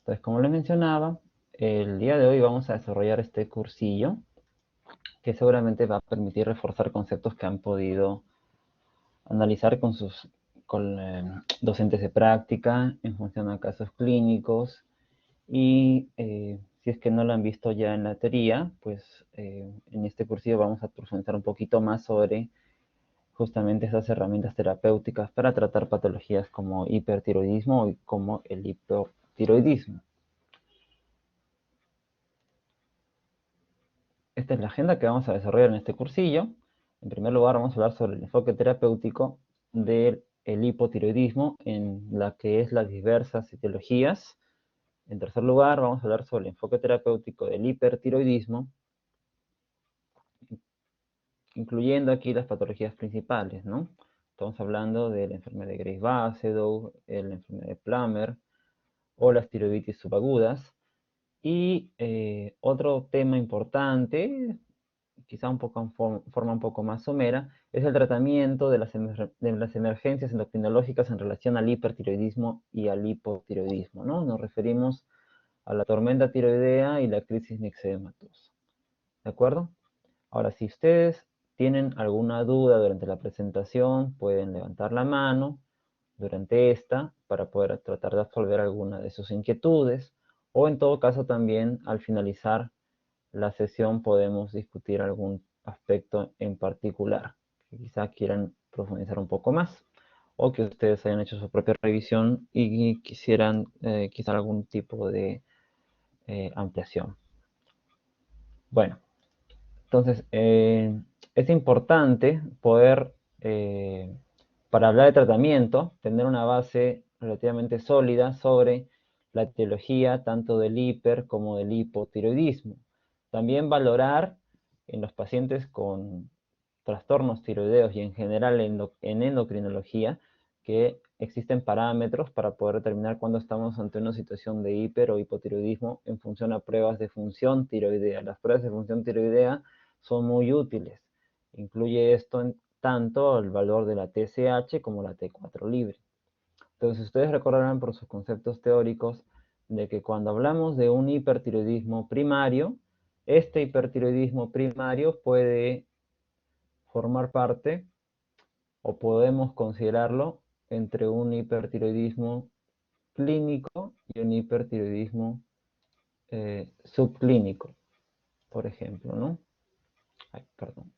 Entonces, como les mencionaba, el día de hoy vamos a desarrollar este cursillo que seguramente va a permitir reforzar conceptos que han podido analizar con docentes de práctica en función a casos clínicos y si es que no lo han visto ya en la teoría, pues en este cursillo vamos a profundizar un poquito más sobre justamente esas herramientas terapéuticas para tratar patologías como hipertiroidismo y como el hipotiroidismo. Esta es la agenda que vamos a desarrollar en este cursillo. En primer lugar, vamos a hablar sobre el enfoque terapéutico del hipotiroidismo en la que es las diversas etiologías. En tercer lugar, vamos a hablar sobre el enfoque terapéutico del hipertiroidismo, incluyendo aquí las patologías principales, ¿no? Estamos hablando de la enfermedad de Graves-Basedow, la enfermedad de Plummer o las tiroiditis subagudas. Y otro tema importante, quizá un poco en forma un poco más somera, es el tratamiento de las emergencias endocrinológicas en relación al hipertiroidismo y al hipotiroidismo, ¿no? Nos referimos a la tormenta tiroidea y la crisis nixedematosa, ¿de acuerdo? Ahora, si ustedes tienen alguna duda durante la presentación, pueden levantar la mano durante esta para poder tratar de absolver alguna de sus inquietudes, o en todo caso también al finalizar la sesión podemos discutir algún aspecto en particular que quizá quieran profundizar un poco más o que ustedes hayan hecho su propia revisión y quisieran quizá algún tipo de ampliación. Bueno, entonces es importante poder, para hablar de tratamiento, tener una base relativamente sólida sobre la etiología tanto del hiper como del hipotiroidismo. También valorar en los pacientes con trastornos tiroideos y en general en endocrinología que existen parámetros para poder determinar cuándo estamos ante una situación de hiper o hipotiroidismo en función a pruebas de función tiroidea. Las pruebas de función tiroidea son muy útiles. Incluye esto en tanto el valor de la TSH como la T4 libre. Entonces ustedes recordarán por sus conceptos teóricos de que cuando hablamos de un hipertiroidismo primario, este hipertiroidismo primario puede formar parte o podemos considerarlo entre un hipertiroidismo clínico y un hipertiroidismo subclínico, por ejemplo, ¿no? Ay, perdón.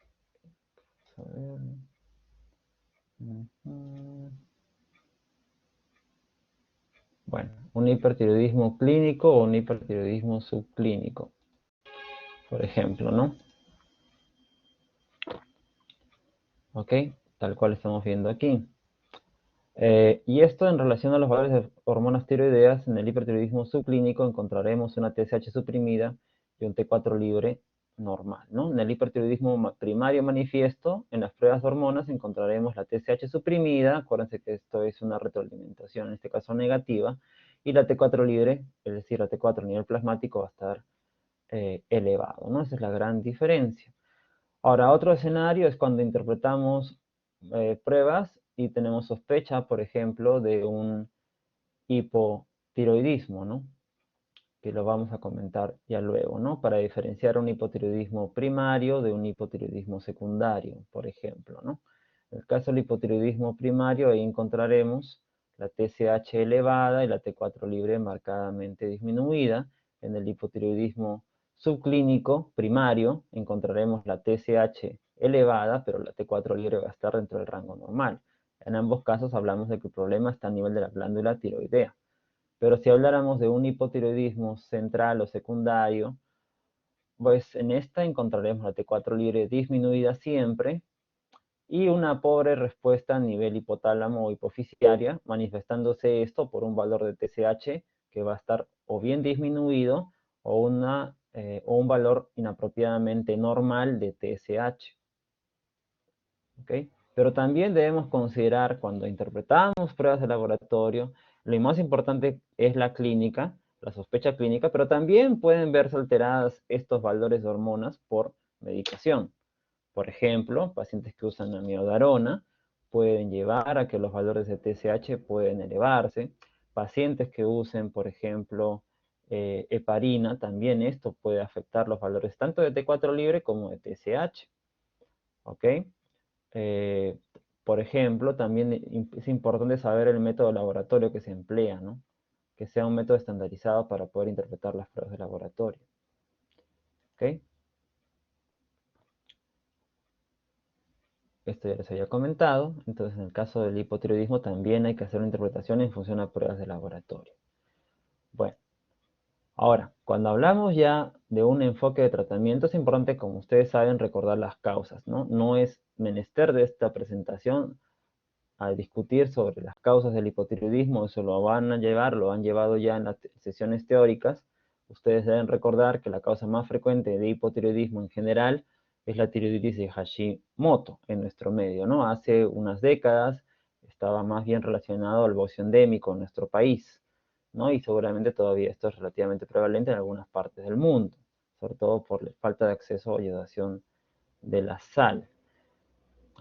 Vamos a ver. Bueno, un hipertiroidismo clínico o un hipertiroidismo subclínico, por ejemplo, ¿no? ¿Ok? Tal cual estamos viendo aquí. Y esto en relación a los valores de hormonas tiroideas, en el hipertiroidismo subclínico encontraremos una TSH suprimida y un T4 libre normal, ¿no? En el hipertiroidismo primario manifiesto, en las pruebas de hormonas encontraremos la TSH suprimida, acuérdense que esto es una retroalimentación, en este caso negativa, y la T4 libre, es decir, la T4 a nivel plasmático va a estar elevado, ¿no? Esa es la gran diferencia. Ahora, otro escenario es cuando interpretamos pruebas y tenemos sospecha, por ejemplo, de un hipotiroidismo, ¿no? Que lo vamos a comentar ya luego, ¿no? Para diferenciar un hipotiroidismo primario de un hipotiroidismo secundario, por ejemplo, ¿no? En el caso del hipotiroidismo primario, ahí encontraremos la TSH elevada y la T4 libre marcadamente disminuida. En el hipotiroidismo subclínico primario encontraremos la TSH elevada, pero la T4 libre va a estar dentro del rango normal. En ambos casos hablamos de que el problema está a nivel de la glándula tiroidea. Pero si habláramos de un hipotiroidismo central o secundario, pues en esta encontraremos la T4 libre disminuida siempre y una pobre respuesta a nivel hipotálamo o hipofisiaria, manifestándose esto por un valor de TSH que va a estar o bien disminuido o un valor inapropiadamente normal de TSH. ¿Okay? Pero también debemos considerar cuando interpretamos pruebas de laboratorio, lo más importante es la clínica, la sospecha clínica, pero también pueden verse alteradas estos valores de hormonas por medicación. Por ejemplo, pacientes que usan amiodarona pueden llevar a que los valores de TSH pueden elevarse. Pacientes que usen, por ejemplo, heparina, también esto puede afectar los valores tanto de T4 libre como de TSH. ¿Ok? Eh, por ejemplo, también es importante saber el método de laboratorio que se emplea, ¿no? Que sea un método estandarizado para poder interpretar las pruebas de laboratorio. ¿Ok? Esto ya les había comentado. Entonces, en el caso del hipotiroidismo también hay que hacer una interpretación en función a pruebas de laboratorio. Bueno, ahora, cuando hablamos ya de un enfoque de tratamiento, es importante, como ustedes saben, recordar las causas, ¿no? No es menester de esta presentación a discutir sobre las causas del hipotiroidismo, eso lo van a llevar, lo han llevado ya en las sesiones teóricas. Ustedes deben recordar que la causa más frecuente de hipotiroidismo en general es la tiroiditis de Hashimoto en nuestro medio, ¿no? Hace unas décadas estaba más bien relacionado al bocio endémico en nuestro país, ¿no? Y seguramente todavía esto es relativamente prevalente en algunas partes del mundo, sobre todo por la falta de acceso a ayudación de la sal.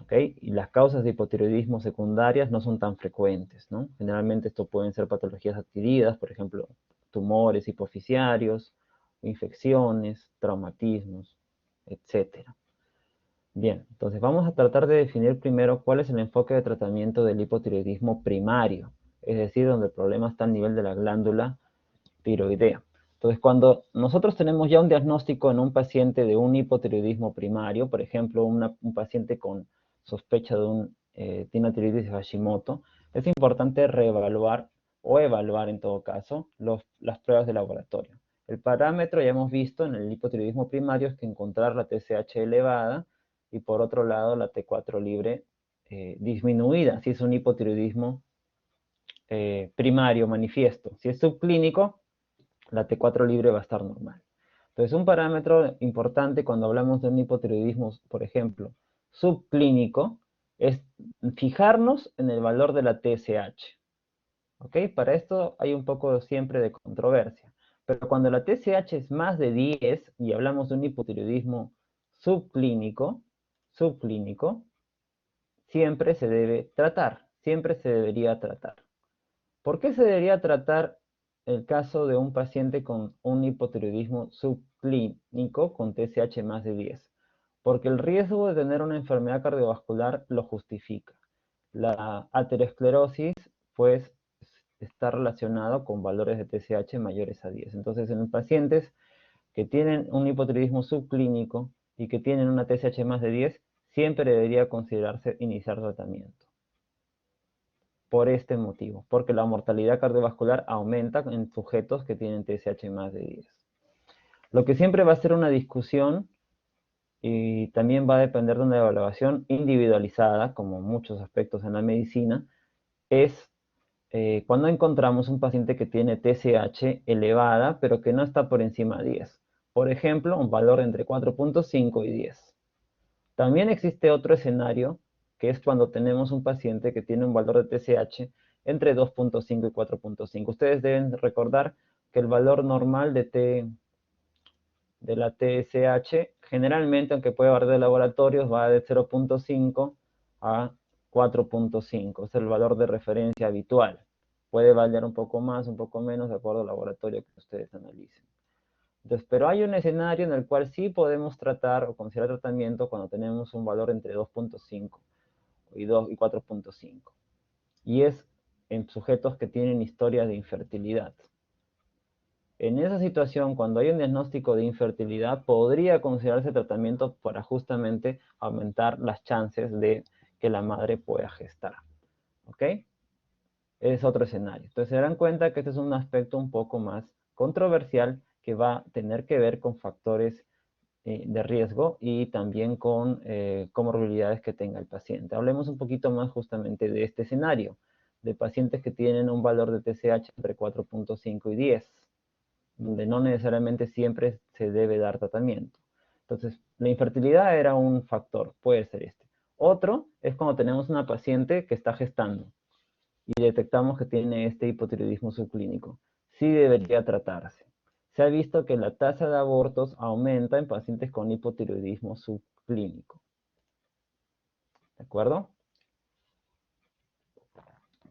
¿Okay? Y las causas de hipotiroidismo secundarias no son tan frecuentes, ¿no? Generalmente esto pueden ser patologías adquiridas, por ejemplo, tumores hipofisiarios, infecciones, traumatismos, etc. Bien, entonces vamos a tratar de definir primero cuál es el enfoque de tratamiento del hipotiroidismo primario, es decir, donde el problema está a nivel de la glándula tiroidea. Entonces, cuando nosotros tenemos ya un diagnóstico en un paciente de un hipotiroidismo primario, por ejemplo, un paciente con sospecha de tiene una tiroides de Hashimoto, es importante reevaluar o evaluar en todo caso las pruebas de laboratorio. El parámetro ya hemos visto en el hipotiroidismo primario es que encontrar la TSH elevada y por otro lado la T4 libre disminuida, si es un hipotiroidismo primario manifiesto. Si es subclínico, la T4 libre va a estar normal. Entonces, un parámetro importante cuando hablamos de un hipotiroidismo, por ejemplo, subclínico, es fijarnos en el valor de la TSH. ¿Ok? Para esto hay un poco siempre de controversia. Pero cuando la TSH es más de 10 y hablamos de un hipotiroidismo subclínico, siempre se debe tratar, siempre se debería tratar. ¿Por qué se debería tratar el caso de un paciente con un hipotiroidismo subclínico con TSH más de 10? Porque el riesgo de tener una enfermedad cardiovascular lo justifica. La aterosclerosis, pues, está relacionado con valores de TSH mayores a 10. Entonces, en pacientes que tienen un hipotiroidismo subclínico y que tienen una TSH más de 10, siempre debería considerarse iniciar tratamiento por este motivo, porque la mortalidad cardiovascular aumenta en sujetos que tienen TSH más de 10. Lo que siempre va a ser una discusión y también va a depender de una evaluación individualizada, como muchos aspectos en la medicina, es cuando encontramos un paciente que tiene TSH elevada, pero que no está por encima de 10. Por ejemplo, un valor entre 4.5 y 10. También existe otro escenario, que es cuando tenemos un paciente que tiene un valor de TSH entre 2.5 y 4.5. Ustedes deben recordar que el valor normal de la TSH, generalmente, aunque puede variar de laboratorios, va de 0.5 a 4.5. Es el valor de referencia habitual. Puede variar un poco más, un poco menos, de acuerdo al laboratorio que ustedes analicen. Entonces, pero hay un escenario en el cual sí podemos tratar o considerar tratamiento cuando tenemos un valor entre 2.5 y 4.5. Y es en sujetos que tienen historias de infertilidad. En esa situación, cuando hay un diagnóstico de infertilidad, podría considerarse tratamiento para justamente aumentar las chances de que la madre pueda gestar. ¿Ok? Es otro escenario. Entonces se darán cuenta que este es un aspecto un poco más controversial que va a tener que ver con factores de riesgo y también con comorbilidades que tenga el paciente. Hablemos un poquito más justamente de este escenario, de pacientes que tienen un valor de TSH entre 4.5 y 10, donde no necesariamente siempre se debe dar tratamiento. Entonces, la infertilidad era un factor, puede ser este. Otro es cuando tenemos una paciente que está gestando y detectamos que tiene este hipotiroidismo subclínico. Sí debería tratarse. Se ha visto que la tasa de abortos aumenta en pacientes con hipotiroidismo subclínico. ¿De acuerdo?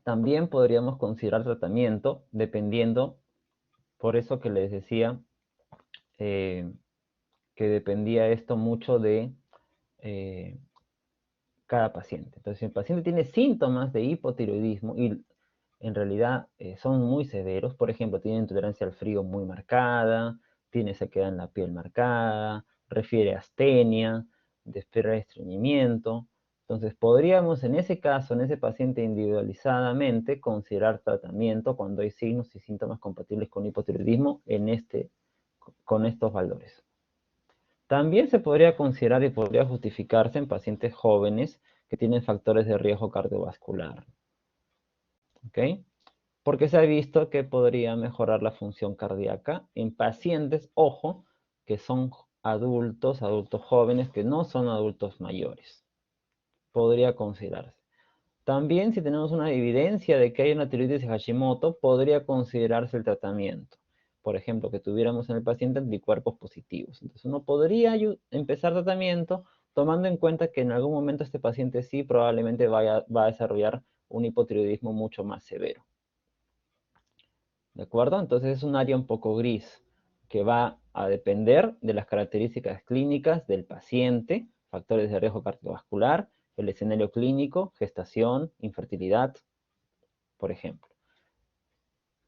También podríamos considerar tratamiento dependiendo Por eso que les decía que dependía esto mucho de cada paciente. Entonces, si el paciente tiene síntomas de hipotiroidismo y en realidad son muy severos, por ejemplo, tiene intolerancia al frío muy marcada, tiene sequedad en la piel marcada, refiere a astenia, refiere a estreñimiento. Entonces, podríamos en ese caso, en ese paciente individualizadamente, considerar tratamiento cuando hay signos y síntomas compatibles con hipotiroidismo con estos valores. También se podría considerar y podría justificarse en pacientes jóvenes que tienen factores de riesgo cardiovascular. ¿Ok? Porque se ha visto que podría mejorar la función cardíaca en pacientes, ojo, que son adultos jóvenes, que no son adultos mayores. Podría considerarse. También, si tenemos una evidencia de que hay una tiroides de Hashimoto, podría considerarse el tratamiento. Por ejemplo, que tuviéramos en el paciente anticuerpos positivos. Entonces, uno podría empezar tratamiento tomando en cuenta que en algún momento este paciente sí probablemente va a desarrollar un hipotiroidismo mucho más severo. ¿De acuerdo? Entonces, es un área un poco gris que va a depender de las características clínicas del paciente, factores de riesgo cardiovascular, el escenario clínico, gestación, infertilidad, por ejemplo.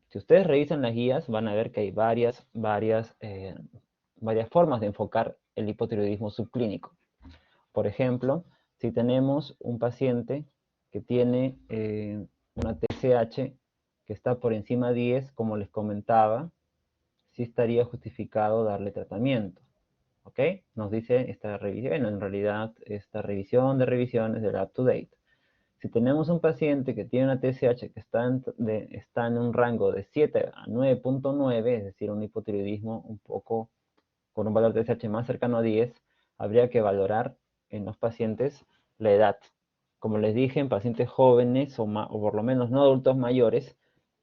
Si ustedes revisan las guías, van a ver que hay varias formas de enfocar el hipotiroidismo subclínico. Por ejemplo, si tenemos un paciente que tiene una TSH que está por encima de 10, como les comentaba, sí estaría justificado darle tratamiento. ¿Ok? Nos dice esta revisión, en realidad esta revisión de revisiones del up-to-date. Si tenemos un paciente que tiene una TSH que está en un rango de 7 a 9.9, es decir, un hipotiroidismo un poco con un valor de TSH más cercano a 10, habría que valorar en los pacientes la edad. Como les dije, en pacientes jóvenes o por lo menos no adultos mayores,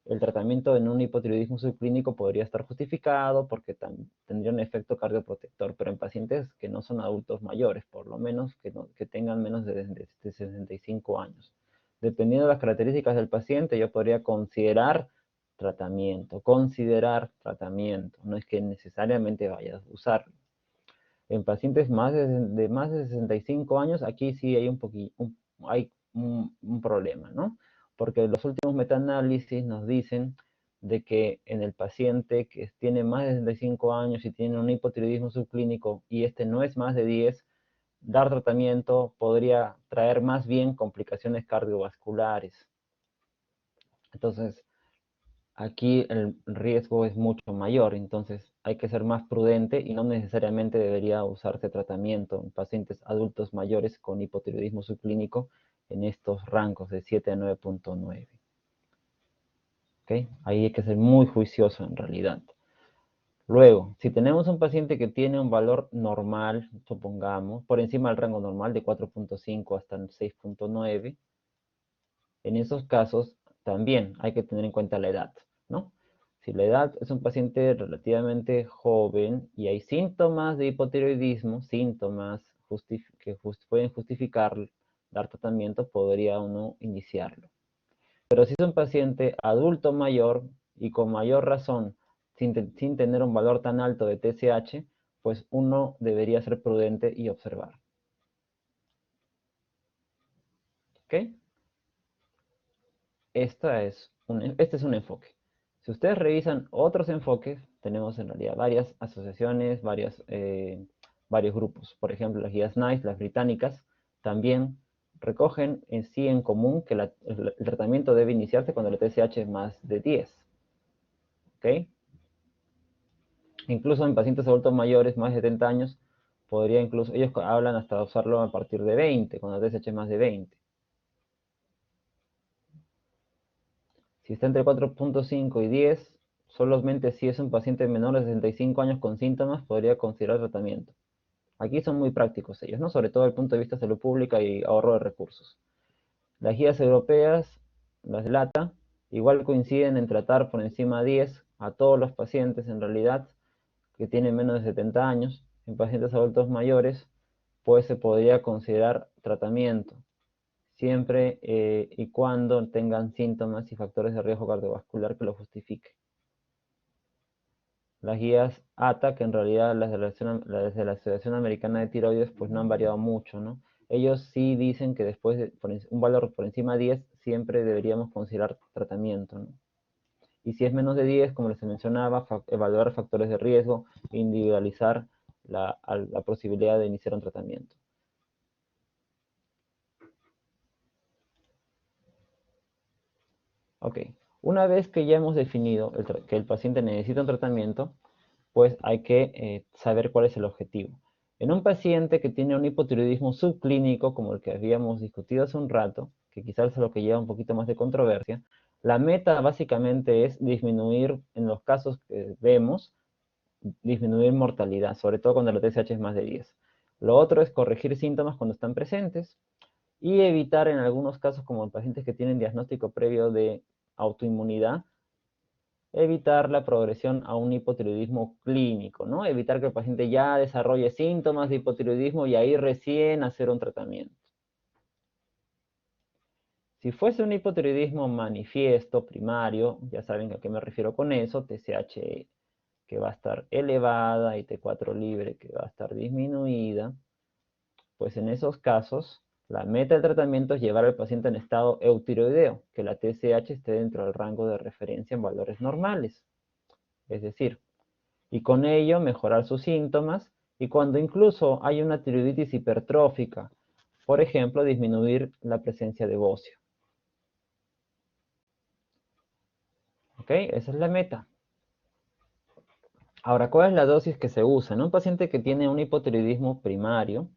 el tratamiento en un hipotiroidismo subclínico podría estar justificado porque tendría un efecto cardioprotector, pero en pacientes que no son adultos mayores, por lo menos que tengan menos de 65 años. Dependiendo de las características del paciente, yo podría considerar tratamiento, no es que necesariamente vayas a usarlo. En pacientes de más de 65 años, aquí sí hay un problema, ¿no? Porque los últimos metaanálisis nos dicen de que en el paciente que tiene más de 65 años y tiene un hipotiroidismo subclínico y este no es más de 10, dar tratamiento podría traer más bien complicaciones cardiovasculares. Entonces, aquí el riesgo es mucho mayor, entonces hay que ser más prudente y no necesariamente debería usarse tratamiento en pacientes adultos mayores con hipotiroidismo subclínico en estos rangos de 7 a 9.9. ¿Okay? Ahí hay que ser muy juicioso en realidad. Luego, si tenemos un paciente que tiene un valor normal, supongamos, por encima del rango normal de 4.5 hasta 6.9, en esos casos también hay que tener en cuenta la edad, ¿no? Si la edad es un paciente relativamente joven y hay síntomas de hipotiroidismo, síntomas que pueden justificar dar tratamiento, podría uno iniciarlo. Pero si es un paciente adulto mayor y con mayor razón, sin tener un valor tan alto de TSH, pues uno debería ser prudente y observar. ¿Ok? Este es un enfoque. Si ustedes revisan otros enfoques, tenemos en realidad varias asociaciones, varios grupos. Por ejemplo, las guías NICE, las británicas, también recogen en común que el tratamiento debe iniciarse cuando la TSH es más de 10. ¿Ok? Incluso en pacientes adultos mayores, más de 70 años, ellos hablan hasta usarlo a partir de 20, cuando la TSH es más de 20. Si está entre 4.5 y 10, solamente si es un paciente menor de 65 años con síntomas, podría considerar tratamiento. Aquí son muy prácticos ellos, ¿no? Sobre todo desde el punto de vista de salud pública y ahorro de recursos. Las guías europeas, las de LATA, igual coinciden en tratar por encima de 10 a todos los pacientes en realidad que tienen menos de 70 años. En pacientes adultos mayores, pues se podría considerar tratamiento siempre y cuando tengan síntomas y factores de riesgo cardiovascular que lo justifique. las guías ATA, que en realidad las de la Asociación Americana de Tiroides, pues no han variado mucho, ¿no? Ellos sí dicen que después de un valor por encima de 10, siempre deberíamos considerar tratamiento, ¿no? Y si es menos de 10, como les mencionaba, evaluar factores de riesgo, individualizar la posibilidad de iniciar un tratamiento. Ok, una vez que ya hemos definido que el paciente necesita un tratamiento, pues hay que saber cuál es el objetivo. En un paciente que tiene un hipotiroidismo subclínico, como el que habíamos discutido hace un rato, que quizás es lo que lleva un poquito más de controversia, la meta básicamente es disminuir, en los casos que vemos, disminuir mortalidad, sobre todo cuando la TSH es más de 10. Lo otro es corregir síntomas cuando están presentes y evitar en algunos casos, como en pacientes que tienen diagnóstico previo de autoinmunidad, evitar la progresión a un hipotiroidismo clínico, ¿no? Evitar que el paciente ya desarrolle síntomas de hipotiroidismo y ahí recién hacer un tratamiento. Si fuese un hipotiroidismo manifiesto, primario, ya saben a qué me refiero con eso, TSH que va a estar elevada y T4 libre que va a estar disminuida, pues en esos casos la meta del tratamiento es llevar al paciente en estado eutiroideo, que la TSH esté dentro del rango de referencia en valores normales. Es decir, y con ello mejorar sus síntomas y cuando incluso hay una tiroiditis hipertrófica, por ejemplo, disminuir la presencia de bocio. ¿Ok? Esa es la meta. Ahora, ¿cuál es la dosis que se usa? En un paciente que tiene un hipotiroidismo primario,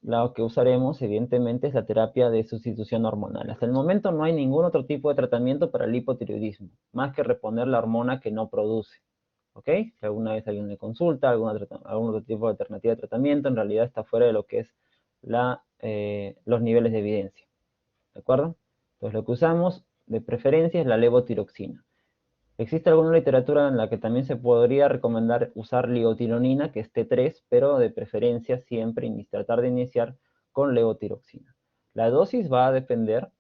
lo que usaremos evidentemente es la terapia de sustitución hormonal. Hasta el momento no hay ningún otro tipo de tratamiento para el hipotiroidismo, más que reponer la hormona que no produce. ¿Ok? Si alguna vez alguien me consulta, algún otro tipo de alternativa de tratamiento, en realidad está fuera de lo que es los niveles de evidencia. ¿De acuerdo? Entonces lo que usamos de preferencia es la levotiroxina. Existe alguna literatura en la que también se podría recomendar usar ligotironina, que es T3, pero de preferencia siempre tratar de iniciar con levotiroxina. La dosis va a depender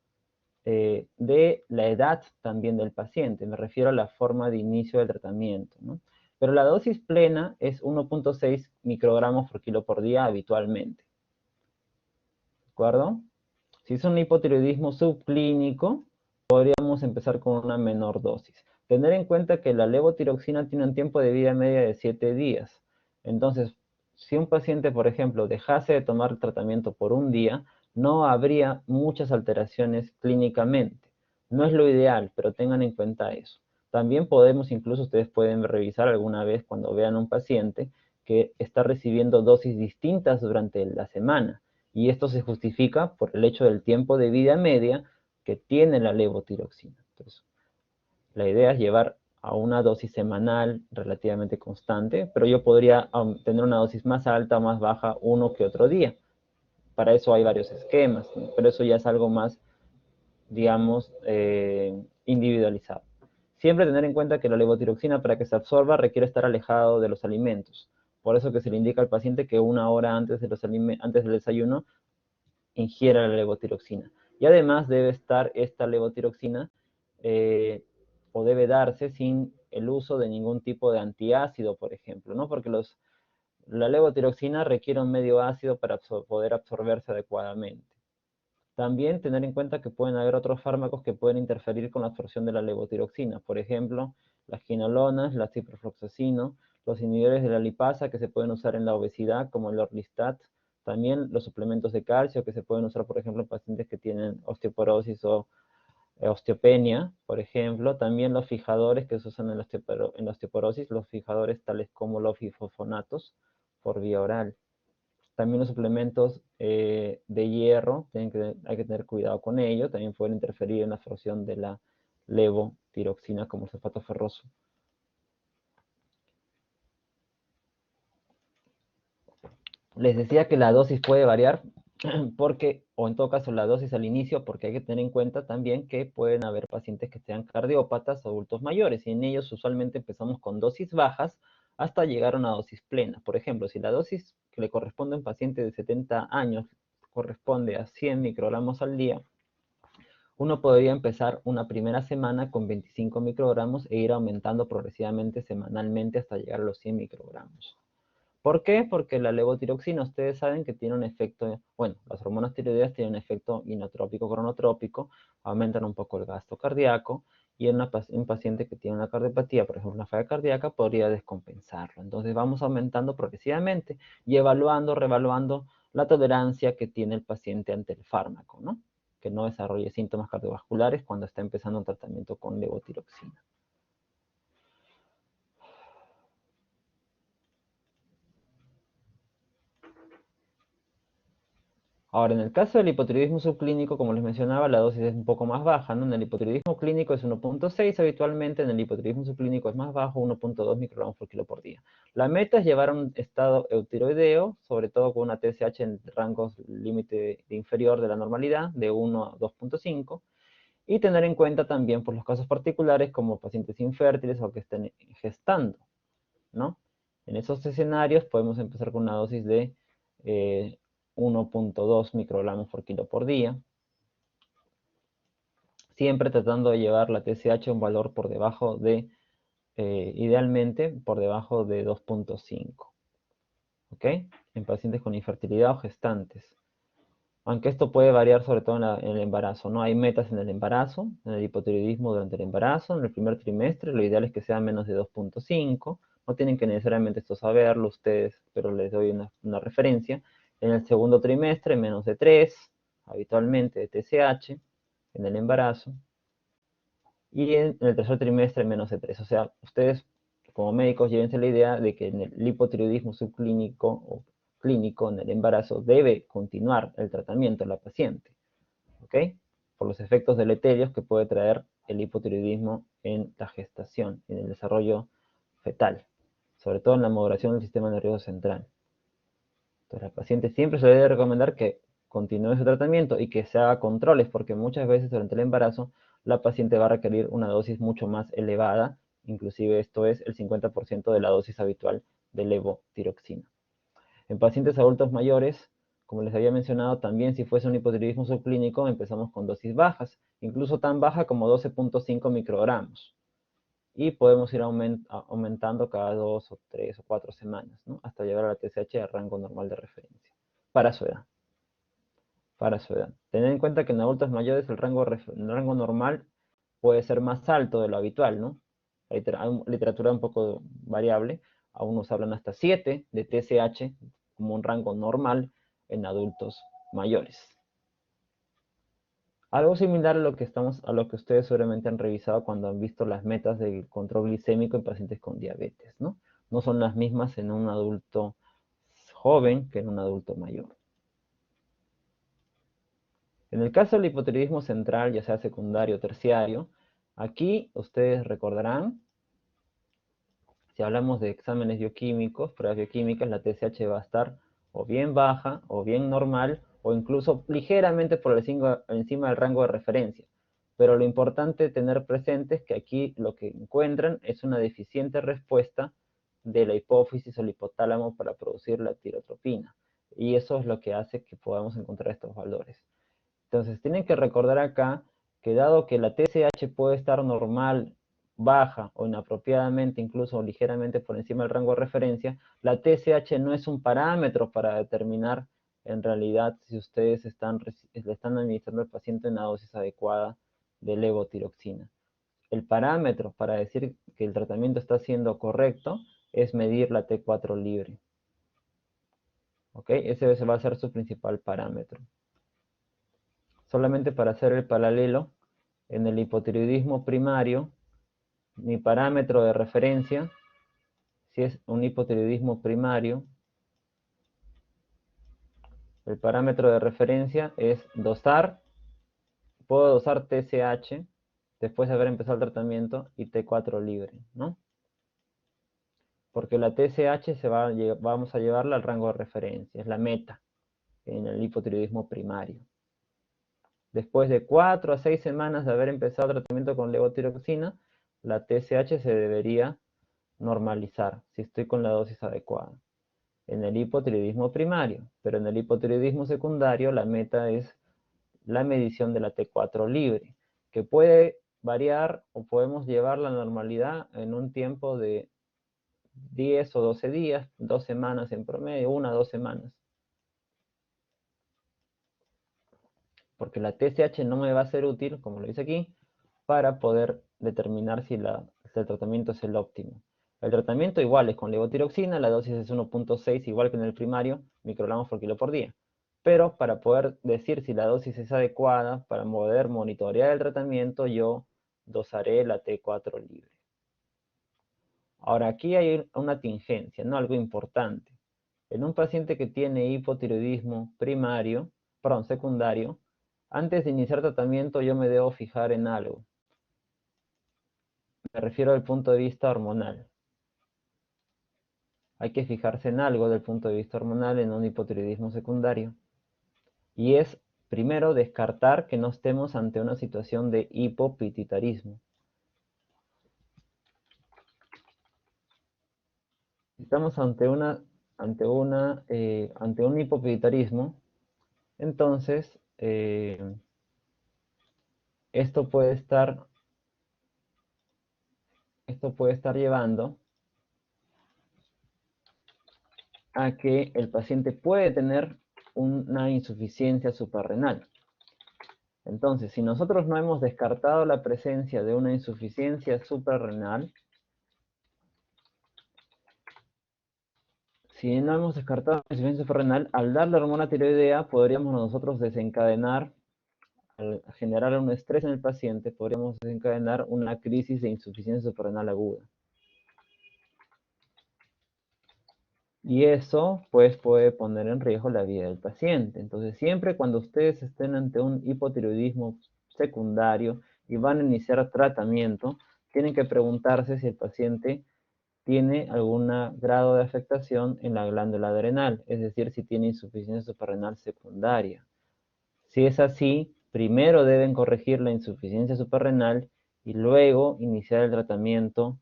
de la edad también del paciente, me refiero a la forma de inicio del tratamiento, ¿no? Pero la dosis plena es 1.6 microgramos por kilo por día habitualmente, ¿de acuerdo? Si es un hipotiroidismo subclínico, podríamos empezar con una menor dosis. Tener en cuenta que la levotiroxina tiene un tiempo de vida media de 7 días. Entonces, si un paciente, por ejemplo, dejase de tomar el tratamiento por un día, no habría muchas alteraciones clínicamente. No es lo ideal, pero tengan en cuenta eso. También podemos, incluso ustedes pueden revisar alguna vez cuando vean a un paciente que está recibiendo dosis distintas durante la semana. Y esto se justifica por el hecho del tiempo de vida media que tiene la levotiroxina. Entonces, la idea es llevar a una dosis semanal relativamente constante, pero yo podría tener una dosis más alta o más baja uno que otro día. Para eso hay varios esquemas, ¿no? Pero eso ya es algo más, digamos, individualizado. Siempre tener en cuenta que la levotiroxina para que se absorba requiere estar alejado de los alimentos. Por eso que se le indica al paciente que una hora antes del desayuno ingiera la levotiroxina. Y además debe estar esta levotiroxina o debe darse sin el uso de ningún tipo de antiácido, por ejemplo, ¿no? Porque la levotiroxina requiere un medio ácido para poder absorberse adecuadamente. También tener en cuenta que pueden haber otros fármacos que pueden interferir con la absorción de la levotiroxina. Por ejemplo, las quinolonas, la ciprofloxacino, los inhibidores de la lipasa que se pueden usar en la obesidad, como el orlistat. También los suplementos de calcio que se pueden usar, por ejemplo, en pacientes que tienen osteoporosis o osteopenia, por ejemplo. También los fijadores que se usan en la osteoporosis, los fijadores tales como los bifosfonatos por vía oral. También los suplementos de hierro, hay que tener cuidado con ello, también pueden interferir en la absorción de la levotiroxina como el sulfato ferroso. Les decía que la dosis puede variar porque, o en todo caso la dosis al inicio, porque hay que tener en cuenta también que pueden haber pacientes que sean cardiópatas, adultos mayores, y en ellos usualmente empezamos con dosis bajas hasta llegar a una dosis plena. Por ejemplo, si la dosis que le corresponde a un paciente de 70 años corresponde a 100 microgramos al día, uno podría empezar una primera semana con 25 microgramos e ir aumentando progresivamente semanalmente hasta llegar a los 100 microgramos. ¿Por qué? Porque la levotiroxina, ustedes saben que tiene un efecto, bueno, las hormonas tiroideas tienen un efecto inotrópico cronotrópico, aumentan un poco el gasto cardíaco, y en un paciente que tiene una cardiopatía, por ejemplo, una falla cardíaca, podría descompensarlo. Entonces vamos aumentando progresivamente y evaluando, revaluando la tolerancia que tiene el paciente ante el fármaco, ¿no? Que no desarrolle síntomas cardiovasculares cuando está empezando un tratamiento con levotiroxina. Ahora, en el caso del hipotiroidismo subclínico, como les mencionaba, la dosis es un poco más baja, ¿no? En el hipotiroidismo clínico es 1.6 habitualmente, en el hipotiroidismo subclínico es más bajo, 1.2 microgramos por kilo por día. La meta es llevar a un estado eutiroideo, sobre todo con una TSH en rangos límite inferior de la normalidad, de 1 a 2.5, y tener en cuenta también por los casos particulares como pacientes infértiles o que estén gestando, ¿no? En esos escenarios podemos empezar con una dosis de 1.2 microgramos por kilo por día, siempre tratando de llevar la TSH a un valor por debajo de, idealmente, por debajo de 2.5, ¿ok? En pacientes con infertilidad o gestantes. Aunque esto puede variar sobre todo en el embarazo, ¿no? Hay metas en el embarazo, en el hipotiroidismo durante el embarazo, en el primer trimestre, lo ideal es que sea menos de 2.5, no tienen que necesariamente esto saberlo ustedes, pero les doy una referencia. En el segundo trimestre, menos de 3, habitualmente de TSH, en el embarazo, y en el tercer trimestre, menos de 3. O sea, ustedes como médicos llévense la idea de que en el hipotiroidismo subclínico o clínico, en el embarazo, debe continuar el tratamiento de la paciente, ¿ok? Por los efectos deleterios que puede traer el hipotiroidismo en la gestación, en el desarrollo fetal, sobre todo en la modulación del sistema nervioso central. Entonces, al paciente siempre se le debe recomendar que continúe su tratamiento y que se haga controles, porque muchas veces durante el embarazo la paciente va a requerir una dosis mucho más elevada, inclusive esto es el 50% de la dosis habitual de levotiroxina. En pacientes adultos mayores, como les había mencionado, también si fuese un hipotiroidismo subclínico, empezamos con dosis bajas, incluso tan baja como 12.5 microgramos. Y podemos ir aumentando cada 2 o 3 o 4 semanas, ¿no? Hasta llegar a la TSH a rango normal de referencia, para su edad. Para su edad. Tener en cuenta que en adultos mayores el rango normal puede ser más alto de lo habitual, ¿no? Hay literatura un poco variable, algunos hablan hasta 7 de TSH como un rango normal en adultos mayores. Algo similar a lo que ustedes seguramente han revisado cuando han visto las metas del control glicémico en pacientes con diabetes, ¿no? No son las mismas en un adulto joven que en un adulto mayor. En el caso del hipotiroidismo central, ya sea secundario o terciario, aquí ustedes recordarán, si hablamos de exámenes bioquímicos, pruebas bioquímicas, la TSH va a estar o bien baja, o bien normal, o incluso ligeramente por encima del rango de referencia. Pero lo importante tener presente es que aquí lo que encuentran es una deficiente respuesta de la hipófisis o el hipotálamo para producir la tirotropina. Y eso es lo que hace que podamos encontrar estos valores. Entonces, tienen que recordar acá que dado que la TSH puede estar normal, baja o inapropiadamente, incluso ligeramente por encima del rango de referencia, la TSH no es un parámetro para determinar en realidad si ustedes le están administrando al paciente una dosis adecuada de levotiroxina. El parámetro para decir que el tratamiento está siendo correcto es medir la T4 libre. ¿Ok? Ese va a ser su principal parámetro. Solamente para hacer el paralelo, en el hipotiroidismo primario, mi parámetro de referencia, si es un hipotiroidismo primario, el parámetro de referencia es puedo dosar TSH después de haber empezado el tratamiento y T4 libre, ¿no? Porque la TSH vamos a llevarla al rango de referencia, es la meta en el hipotiroidismo primario. Después de 4 a 6 semanas de haber empezado el tratamiento con levotiroxina, la TSH se debería normalizar si estoy con la dosis adecuada. En el hipotiroidismo primario, pero en el hipotiroidismo secundario la meta es la medición de la T4 libre, que puede variar o podemos llevar la normalidad en un tiempo de 10 o 12 días, 2 semanas en promedio, 1 o 2 semanas. Porque la TSH no me va a ser útil, como lo dice aquí, para poder determinar si el tratamiento es el óptimo. El tratamiento igual es con levotiroxina, la dosis es 1.6, igual que en el primario, microgramos por kilo por día. Pero para poder decir si la dosis es adecuada, para poder monitorear el tratamiento, yo dosaré la T4 libre. Ahora, aquí hay una tingencia, ¿no? Algo importante. En un paciente que tiene hipotiroidismo secundario, antes de iniciar tratamiento yo me debo fijar en algo. Me refiero al punto de vista hormonal. Hay que fijarse en algo del punto de vista hormonal en un hipotiroidismo secundario. Y es, primero, descartar que no estemos ante una situación de hipopituitarismo. Si estamos ante un hipopituitarismo, entonces esto puede estar llevando a que el paciente puede tener una insuficiencia suprarrenal. Entonces, si nosotros no hemos descartado la presencia de una insuficiencia suprarrenal, al dar la hormona tiroidea podríamos nosotros desencadenar, al generar un estrés en el paciente, podríamos desencadenar una crisis de insuficiencia suprarrenal aguda. Y eso, pues, puede poner en riesgo la vida del paciente. Entonces, siempre cuando ustedes estén ante un hipotiroidismo secundario y van a iniciar tratamiento, tienen que preguntarse si el paciente tiene algún grado de afectación en la glándula adrenal, es decir, si tiene insuficiencia suprarrenal secundaria. Si es así, primero deben corregir la insuficiencia suprarrenal y luego iniciar el tratamiento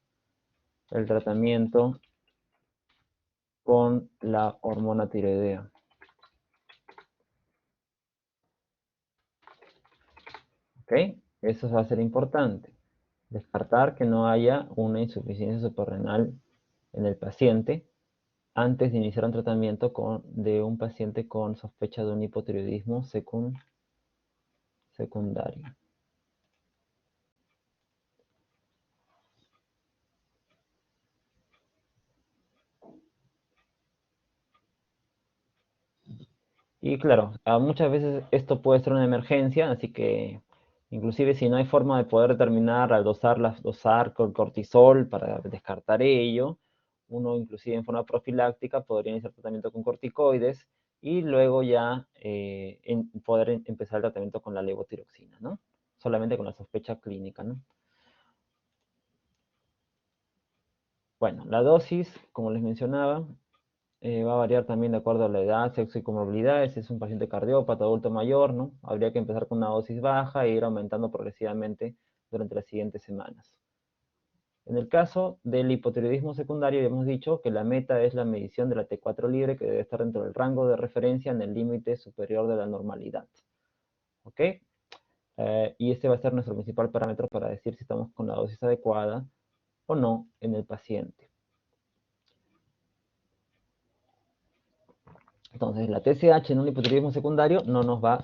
con la hormona tiroidea. ¿Ok? Eso va a ser importante. Descartar que no haya una insuficiencia suprarrenal en el paciente antes de iniciar un tratamiento de un paciente con sospecha de un hipotiroidismo secundario. Y claro, muchas veces esto puede ser una emergencia, así que inclusive si no hay forma de poder determinar al dosar con cortisol para descartar ello, uno inclusive en forma profiláctica podría iniciar tratamiento con corticoides y luego ya poder empezar el tratamiento con la levotiroxina, ¿no? Solamente con la sospecha clínica, ¿no? Bueno, la dosis, como les mencionaba, va a variar también de acuerdo a la edad, sexo y comorbilidades. Si es un paciente cardiópata, adulto mayor, ¿no? Habría que empezar con una dosis baja e ir aumentando progresivamente durante las siguientes semanas. En el caso del hipotiroidismo secundario, hemos dicho que la meta es la medición de la T4 libre, que debe estar dentro del rango de referencia en el límite superior de la normalidad. ¿Ok? Y este va a ser nuestro principal parámetro para decir si estamos con la dosis adecuada o no en el paciente. Entonces, la TSH en un hipotiroidismo secundario no nos va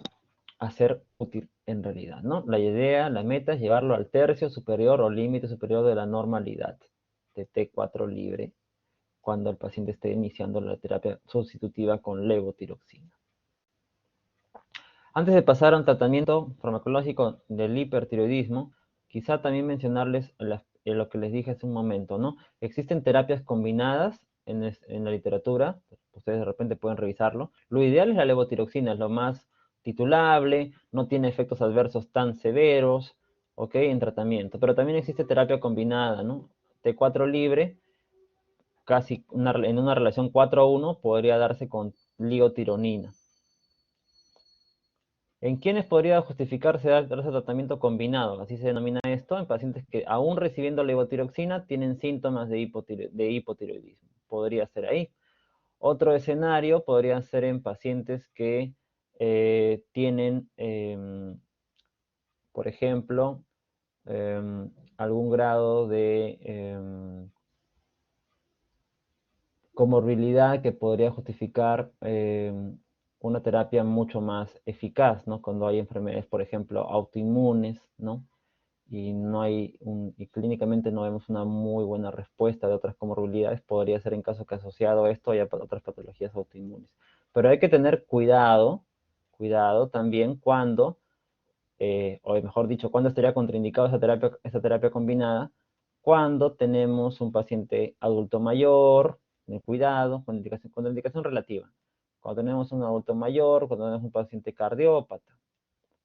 a ser útil en realidad, ¿no? La idea, la meta es llevarlo al tercio superior o límite superior de la normalidad de T4 libre cuando el paciente esté iniciando la terapia sustitutiva con levotiroxina. Antes de pasar a un tratamiento farmacológico del hipertiroidismo, quizá también mencionarles lo que les dije hace un momento, ¿no? Existen terapias combinadas en la literatura, ustedes de repente pueden revisarlo. Lo ideal es la levotiroxina, es lo más titulable, no tiene efectos adversos tan severos, ¿ok? En tratamiento. Pero también existe terapia combinada, ¿no? T4 libre, casi en una relación 4-1, podría darse con ligotironina. ¿En quiénes podría justificarse dar ese tratamiento combinado? Así se denomina esto, en pacientes que aún recibiendo levotiroxina tienen síntomas de hipotiroidismo. Podría ser ahí. Otro escenario podría ser en pacientes que tienen, por ejemplo, algún grado de comorbilidad que podría justificar una terapia mucho más eficaz, ¿no? Cuando hay enfermedades, por ejemplo, autoinmunes, ¿no? Y clínicamente no vemos una muy buena respuesta de otras comorbilidades, podría ser en caso que asociado a esto haya otras patologías autoinmunes. Pero hay que tener cuidado también cuando, o mejor dicho, cuando estaría contraindicado esa terapia combinada, cuando tenemos un paciente adulto mayor, cuidado, con indicación relativa. Cuando tenemos un adulto mayor, cuando tenemos un paciente cardiópata,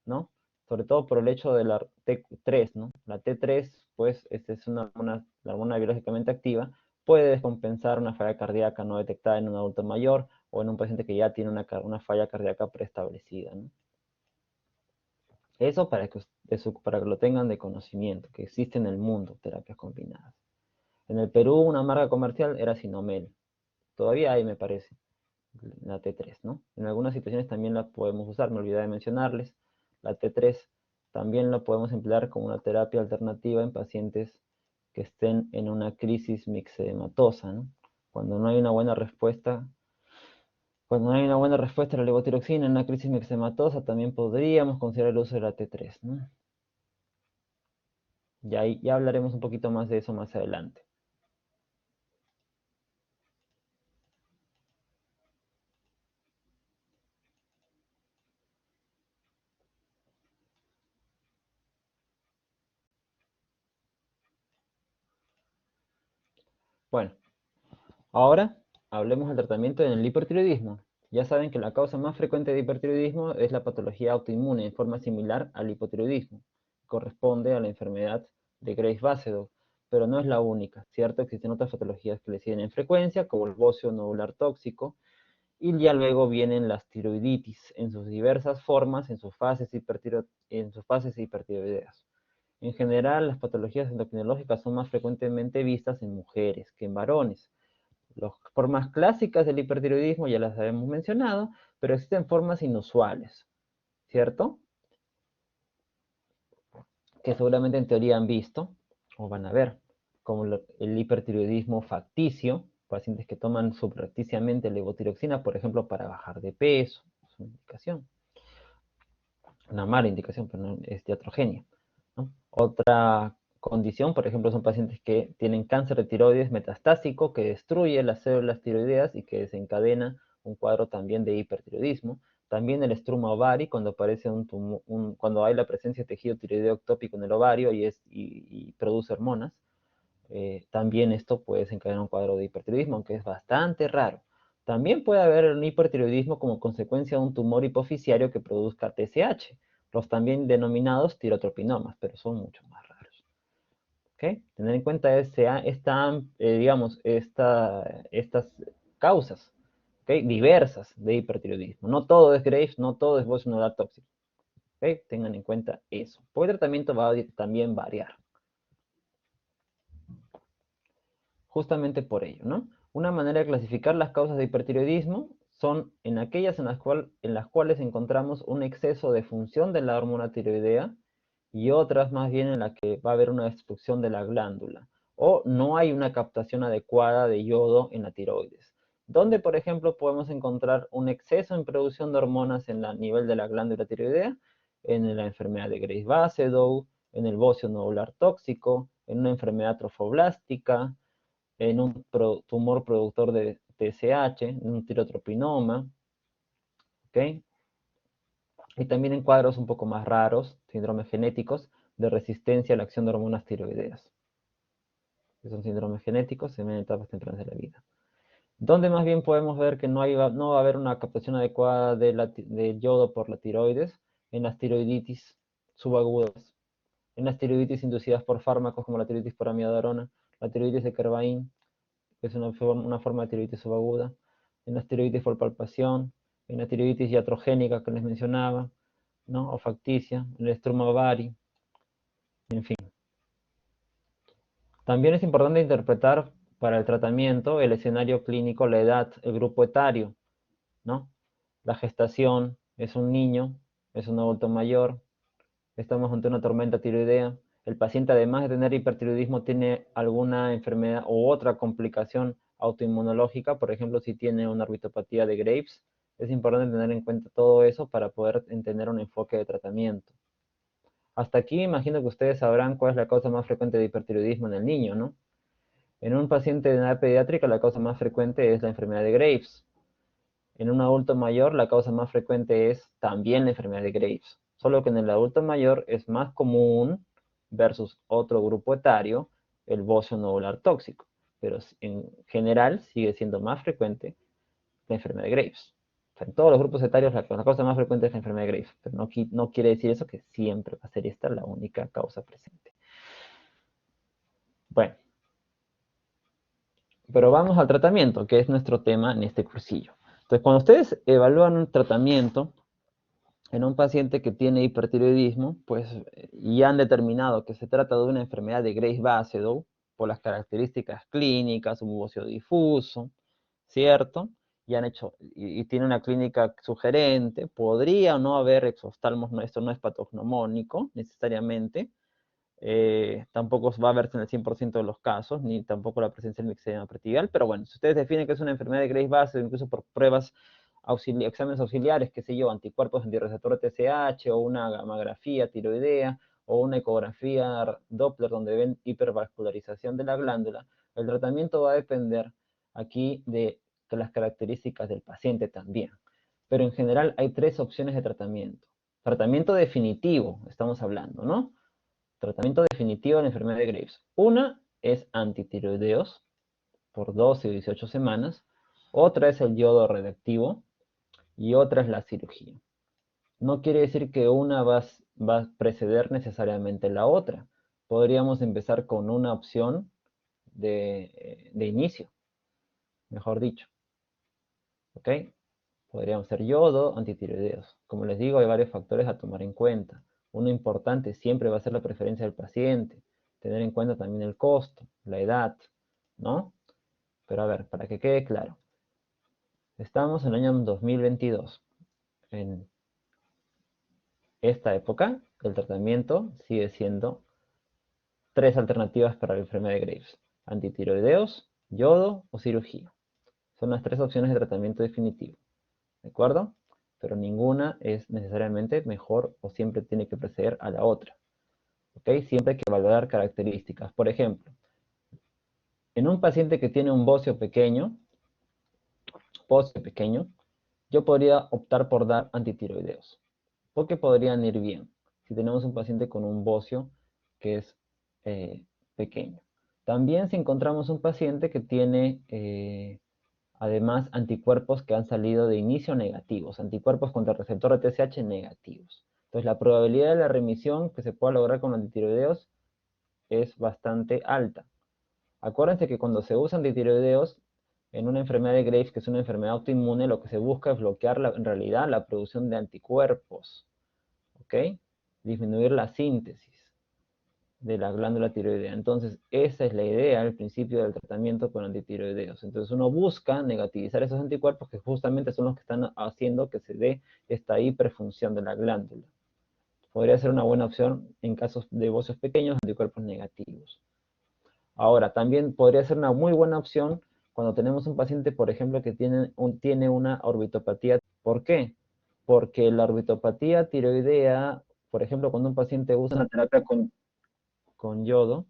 ¿no? Sobre todo por el hecho de la T3, ¿no? La T3, pues, es la hormona biológicamente activa, puede descompensar una falla cardíaca no detectada en un adulto mayor o en un paciente que ya tiene una falla cardíaca preestablecida, ¿no? Eso para que lo tengan de conocimiento, que existe en el mundo terapias combinadas. En el Perú una marca comercial era Sinomel. Todavía hay, me parece, la T3, ¿no? En algunas situaciones también la podemos usar, me olvidé de mencionarles. La T3 también la podemos emplear como una terapia alternativa en pacientes que estén en una crisis mixedematosa, ¿no? Cuando no hay una buena respuesta, cuando no hay una buena respuesta a la levotiroxina en una crisis mixedematosa, también podríamos considerar el uso de la T3, ¿no? Ya hablaremos un poquito más de eso más adelante. Bueno, ahora hablemos del tratamiento en el hipertiroidismo. Ya saben que la causa más frecuente de hipertiroidismo es la patología autoinmune en forma similar al hipotiroidismo. Corresponde a la enfermedad de Graves-Basedow, pero no es la única, ¿cierto? Existen otras patologías que le siguen en frecuencia, como el bocio nodular tóxico, y ya luego vienen las tiroiditis en sus diversas formas, en sus fases hipertiroideas. En general, las patologías endocrinológicas son más frecuentemente vistas en mujeres que en varones. Las formas clásicas del hipertiroidismo ya las habíamos mencionado, pero existen formas inusuales, ¿cierto? Que seguramente en teoría han visto o van a ver, como el hipertiroidismo facticio, pacientes que toman subrepticiamente levotiroxina, por ejemplo, para bajar de peso, es una indicación, una mala indicación, pero no es iatrogenia, ¿no? Otra condición, por ejemplo, son pacientes que tienen cáncer de tiroides metastásico que destruye las células tiroideas y que desencadena un cuadro también de hipertiroidismo. También el estruma ovari, cuando aparece cuando hay la presencia de tejido tiroideo ectópico en el ovario y produce hormonas. También esto puede desencadenar un cuadro de hipertiroidismo, aunque es bastante raro. También puede haber un hipertiroidismo como consecuencia de un tumor hipofisiario que produzca TSH, los también denominados tirotropinomas, pero son mucho más raros. ¿Okay? Tener en cuenta estas causas, ¿okay? Diversas de hipertiroidismo. No todo es Graves, no todo es Bosch nodal tóxico. ¿Okay? Tengan en cuenta eso. Porque el tratamiento va a también variar. Justamente por ello, ¿no? Una manera de clasificar las causas de hipertiroidismo son en aquellas en las cuales encontramos un exceso de función de la hormona tiroidea y otras más bien en las que va a haber una destrucción de la glándula o no hay una captación adecuada de yodo en la tiroides. Donde, por ejemplo, podemos encontrar un exceso en producción de hormonas en el nivel de la glándula tiroidea, en la enfermedad de Graves-Basedow, en el bocio nodular tóxico, en una enfermedad trofoblástica, en un tumor productor de TSH, en un tirotropinoma, ¿ok? Y también en cuadros un poco más raros, síndromes genéticos, de resistencia a la acción de hormonas tiroideas. Que son síndromes genéticos, se ven en etapas tempranas de la vida. Donde más bien podemos ver que no va a haber una captación adecuada de yodo por la tiroides, en las tiroiditis subagudas, en las tiroiditis inducidas por fármacos como la tiroiditis por amiodarona, la tiroiditis de Kervain, que es una forma de tiroiditis subaguda, en las tiroiditis por palpación, en la tiroiditis iatrogénica que les mencionaba, ¿no? O facticia, en el estruma ovari, en fin. También es importante interpretar para el tratamiento el escenario clínico, la edad, el grupo etario, ¿no? La gestación, es un niño, es un adulto mayor, estamos ante una tormenta tiroidea, el paciente además de tener hipertiroidismo tiene alguna enfermedad o otra complicación autoinmunológica, por ejemplo, si tiene una orbitopatía de Graves, es importante tener en cuenta todo eso para poder tener un enfoque de tratamiento. Hasta aquí imagino que ustedes sabrán cuál es la causa más frecuente de hipertiroidismo en el niño, ¿no? En un paciente de edad pediátrica la causa más frecuente es la enfermedad de Graves. En un adulto mayor la causa más frecuente es también la enfermedad de Graves. Solo que en el adulto mayor es más común versus otro grupo etario el bocio nodular tóxico. Pero en general sigue siendo más frecuente la enfermedad de Graves. O sea, en todos los grupos etarios la causa más frecuente es la enfermedad de Graves. Pero no quiere decir eso que siempre va a ser esta la única causa presente. Bueno, pero vamos al tratamiento, que es nuestro tema en este cursillo. Entonces, cuando ustedes evalúan un tratamiento en un paciente que tiene hipertiroidismo, pues ya han determinado que se trata de una enfermedad de Graves-Basedow por las características clínicas, un bocio difuso, ¿cierto? Y han hecho, y tiene una clínica sugerente, podría o no haber exoftalmos, no, esto no es patognomónico necesariamente, tampoco va a verse en el 100% de los casos, ni tampoco la presencia del mixedema pretibial, pero bueno, si ustedes definen que es una enfermedad de Graves-Basedow, incluso por pruebas exámenes auxiliares, qué sé yo, anticuerpos antirreceptor TSH, o una gamografía tiroidea, o una ecografía Doppler donde ven hipervascularización de la glándula, el tratamiento va a depender aquí de las características del paciente también. Pero en general hay tres opciones de tratamiento. Tratamiento definitivo, estamos hablando, ¿no? Tratamiento definitivo de la enfermedad de Graves. Una es antitiroideos por 12 o 18 semanas. Otra es el yodo radioactivo y otra es la cirugía. No quiere decir que una va a preceder necesariamente la otra. Podríamos empezar con una opción de inicio, mejor dicho. ¿Ok? Podríamos ser yodo, antitiroideos. Como les digo, hay varios factores a tomar en cuenta. Uno importante siempre va a ser la preferencia del paciente. Tener en cuenta también el costo, la edad, ¿no? Pero a ver, para que quede claro. Estamos en el año 2022. En esta época, el tratamiento sigue siendo tres alternativas para la enfermedad de Graves: antitiroideos, yodo o cirugía. Son las tres opciones de tratamiento definitivo. ¿De acuerdo? Pero ninguna es necesariamente mejor o siempre tiene que preceder a la otra. ¿Ok? Siempre hay que valorar características. Por ejemplo, en un paciente que tiene un bocio pequeño, yo podría optar por dar antitiroideos, porque podrían ir bien si tenemos un paciente con un bocio que es pequeño. También si encontramos un paciente que tiene además anticuerpos que han salido de inicio negativos, anticuerpos contra el receptor de TSH negativos. Entonces la probabilidad de la remisión que se pueda lograr con antitiroideos es bastante alta. Acuérdense que cuando se usan antitiroideos en una enfermedad de Graves, que es una enfermedad autoinmune, lo que se busca es bloquear en realidad la producción de anticuerpos, ¿ok? Disminuir la síntesis de la glándula tiroidea. Entonces, esa es la idea, el principio del tratamiento con antitiroideos. Entonces, uno busca negativizar esos anticuerpos que justamente son los que están haciendo que se dé esta hiperfunción de la glándula. Podría ser una buena opción en casos de bocios pequeños, anticuerpos negativos. Ahora, también podría ser una muy buena opción cuando tenemos un paciente, por ejemplo, que tiene una orbitopatía. ¿Por qué? Porque la orbitopatía tiroidea, por ejemplo, cuando un paciente usa una terapia con yodo,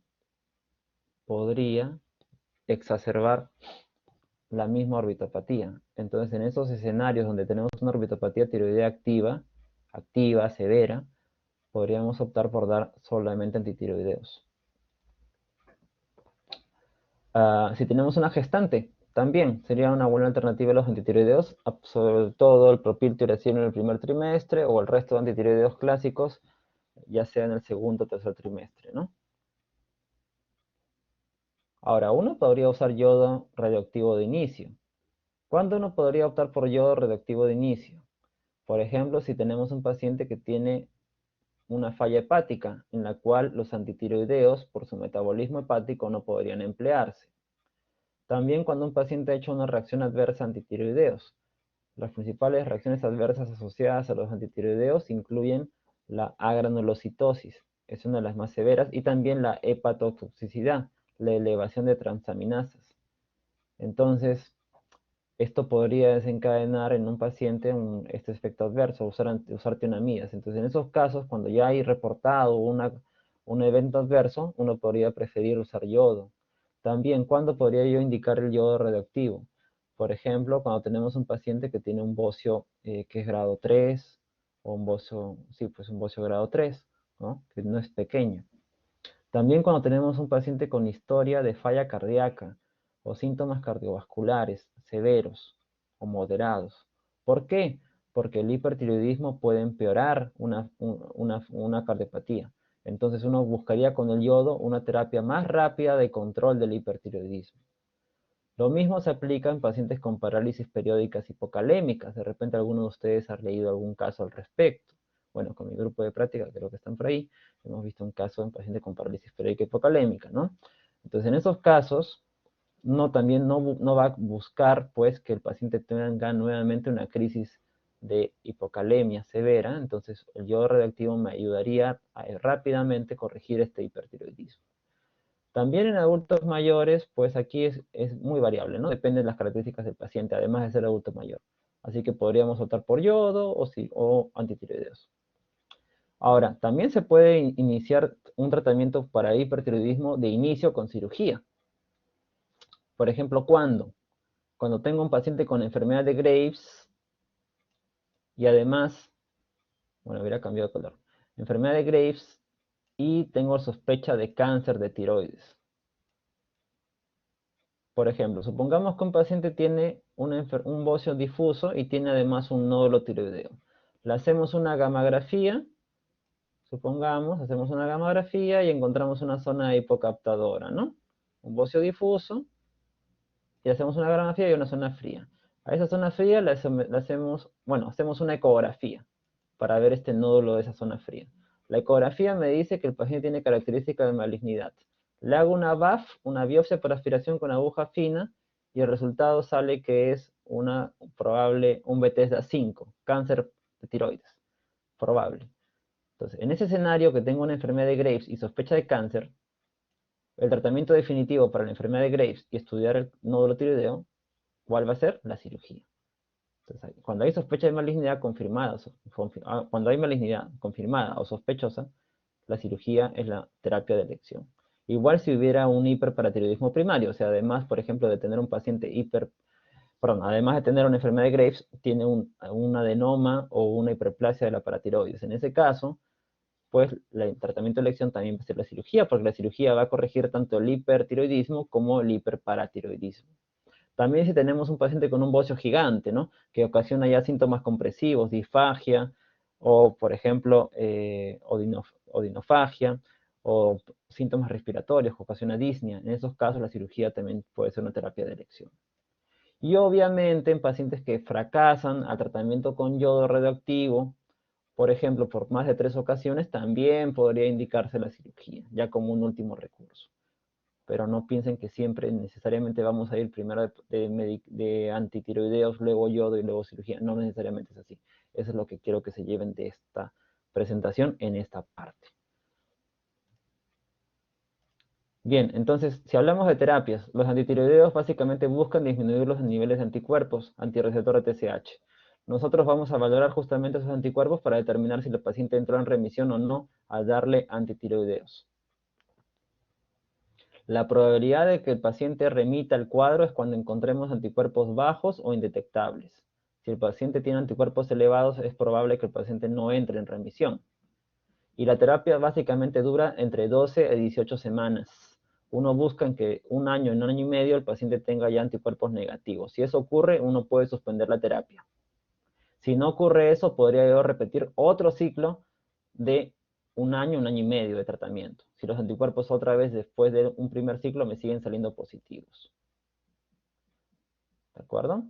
podría exacerbar la misma orbitopatía. Entonces, en esos escenarios donde tenemos una orbitopatía tiroidea activa, severa, podríamos optar por dar solamente antitiroideos. Si tenemos una gestante, también sería una buena alternativa a los antitiroideos, sobre todo el propiltiuracilo en el primer trimestre o el resto de antitiroideos clásicos, ya sea en el segundo o tercer trimestre, ¿no? Ahora, uno podría usar yodo radioactivo de inicio. ¿Cuándo uno podría optar por yodo radioactivo de inicio? Por ejemplo, si tenemos un paciente que tiene una falla hepática, en la cual los antitiroideos, por su metabolismo hepático, no podrían emplearse. También cuando un paciente ha hecho una reacción adversa a antitiroideos. Las principales reacciones adversas asociadas a los antitiroideos incluyen la agranulocitosis, es una de las más severas, y también la hepatotoxicidad, la elevación de transaminasas. Entonces, esto podría desencadenar en un paciente este efecto adverso, usar tianamidas. Entonces, en esos casos, cuando ya hay reportado un evento adverso, uno podría preferir usar yodo. También, ¿cuándo podría yo indicar el yodo radioactivo? Por ejemplo, cuando tenemos un paciente que tiene un bocio que es grado 3, o un bocio, sí, pues un bocio grado 3, ¿no? Que no es pequeño. También cuando tenemos un paciente con historia de falla cardíaca o síntomas cardiovasculares severos o moderados. ¿Por qué? Porque el hipertiroidismo puede empeorar una cardiopatía. Entonces uno buscaría con el yodo una terapia más rápida de control del hipertiroidismo. Lo mismo se aplica en pacientes con parálisis periódicas hipocalémicas. De repente alguno de ustedes ha leído algún caso al respecto. Bueno, con mi grupo de práctica, creo que están por ahí, hemos visto un caso en pacientes con parálisis periódica hipocalémica, ¿no? Entonces, en esos casos, también no va a buscar, pues, que el paciente tenga nuevamente una crisis de hipocalemia severa. Entonces, el yodo radioactivo me ayudaría a rápidamente corregir este hipertiroidismo. También en adultos mayores, pues aquí es muy variable, ¿no? Depende de las características del paciente, además de ser adulto mayor. Así que podríamos optar por yodo o antitiroideos. Ahora, también se puede iniciar un tratamiento para hipertiroidismo de inicio con cirugía. Por ejemplo, ¿cuándo? Cuando tengo un paciente con enfermedad de Graves y además, bueno, hubiera cambiado de color. Enfermedad de Graves y tengo sospecha de cáncer de tiroides. Por ejemplo, supongamos que un paciente tiene un bocio difuso y tiene además un nódulo tiroideo. Le hacemos una gamografía, supongamos, hacemos una gamografía y encontramos una zona hipocaptadora, ¿no? Un bocio difuso, y hacemos una gamografía y una zona fría. A esa zona fría le hacemos, bueno, hacemos una ecografía para ver este nódulo de esa zona fría. La ecografía me dice que el paciente tiene características de malignidad. Le hago una BAF, una biopsia por aspiración con aguja fina, y el resultado sale que es un Bethesda 5, cáncer de tiroides, probable. Entonces, en ese escenario que tengo una enfermedad de Graves y sospecha de cáncer, el tratamiento definitivo para la enfermedad de Graves y estudiar el nódulo tiroideo, ¿cuál va a ser? La cirugía. Entonces, cuando hay sospecha de malignidad confirmada, cuando hay malignidad confirmada o sospechosa, la cirugía es la terapia de elección. Igual si hubiera un hiperparatiroidismo primario, o sea, además, por ejemplo, de tener un paciente además de tener una enfermedad de Graves, tiene un adenoma o una hiperplasia de la paratiroides. En ese caso, pues el tratamiento de elección también va a ser la cirugía, porque la cirugía va a corregir tanto el hipertiroidismo como el hiperparatiroidismo. También si tenemos un paciente con un bocio gigante, ¿no? Que ocasiona ya síntomas compresivos, disfagia, o por ejemplo, odinofagia, o síntomas respiratorios que ocasiona disnea. En esos casos la cirugía también puede ser una terapia de elección. Y obviamente en pacientes que fracasan al tratamiento con yodo radioactivo, por ejemplo, por más de 3 ocasiones, también podría indicarse la cirugía, ya como un último recurso. Pero no piensen que siempre necesariamente vamos a ir primero de antitiroideos, luego yodo y luego cirugía. No necesariamente es así. Eso es lo que quiero que se lleven de esta presentación en esta parte. Bien, entonces, si hablamos de terapias, los antitiroideos básicamente buscan disminuir los niveles de anticuerpos, antirreceptor de TSH. Nosotros vamos a valorar justamente esos anticuerpos para determinar si el paciente entró en remisión o no al darle antitiroideos. La probabilidad de que el paciente remita el cuadro es cuando encontremos anticuerpos bajos o indetectables. Si el paciente tiene anticuerpos elevados, es probable que el paciente no entre en remisión. Y la terapia básicamente dura entre 12 a 18 semanas. Uno busca en que un año y medio el paciente tenga ya anticuerpos negativos. Si eso ocurre, uno puede suspender la terapia. Si no ocurre eso, podría yo repetir otro ciclo de un año y medio de tratamiento. Si los anticuerpos otra vez después de un primer ciclo me siguen saliendo positivos. ¿De acuerdo?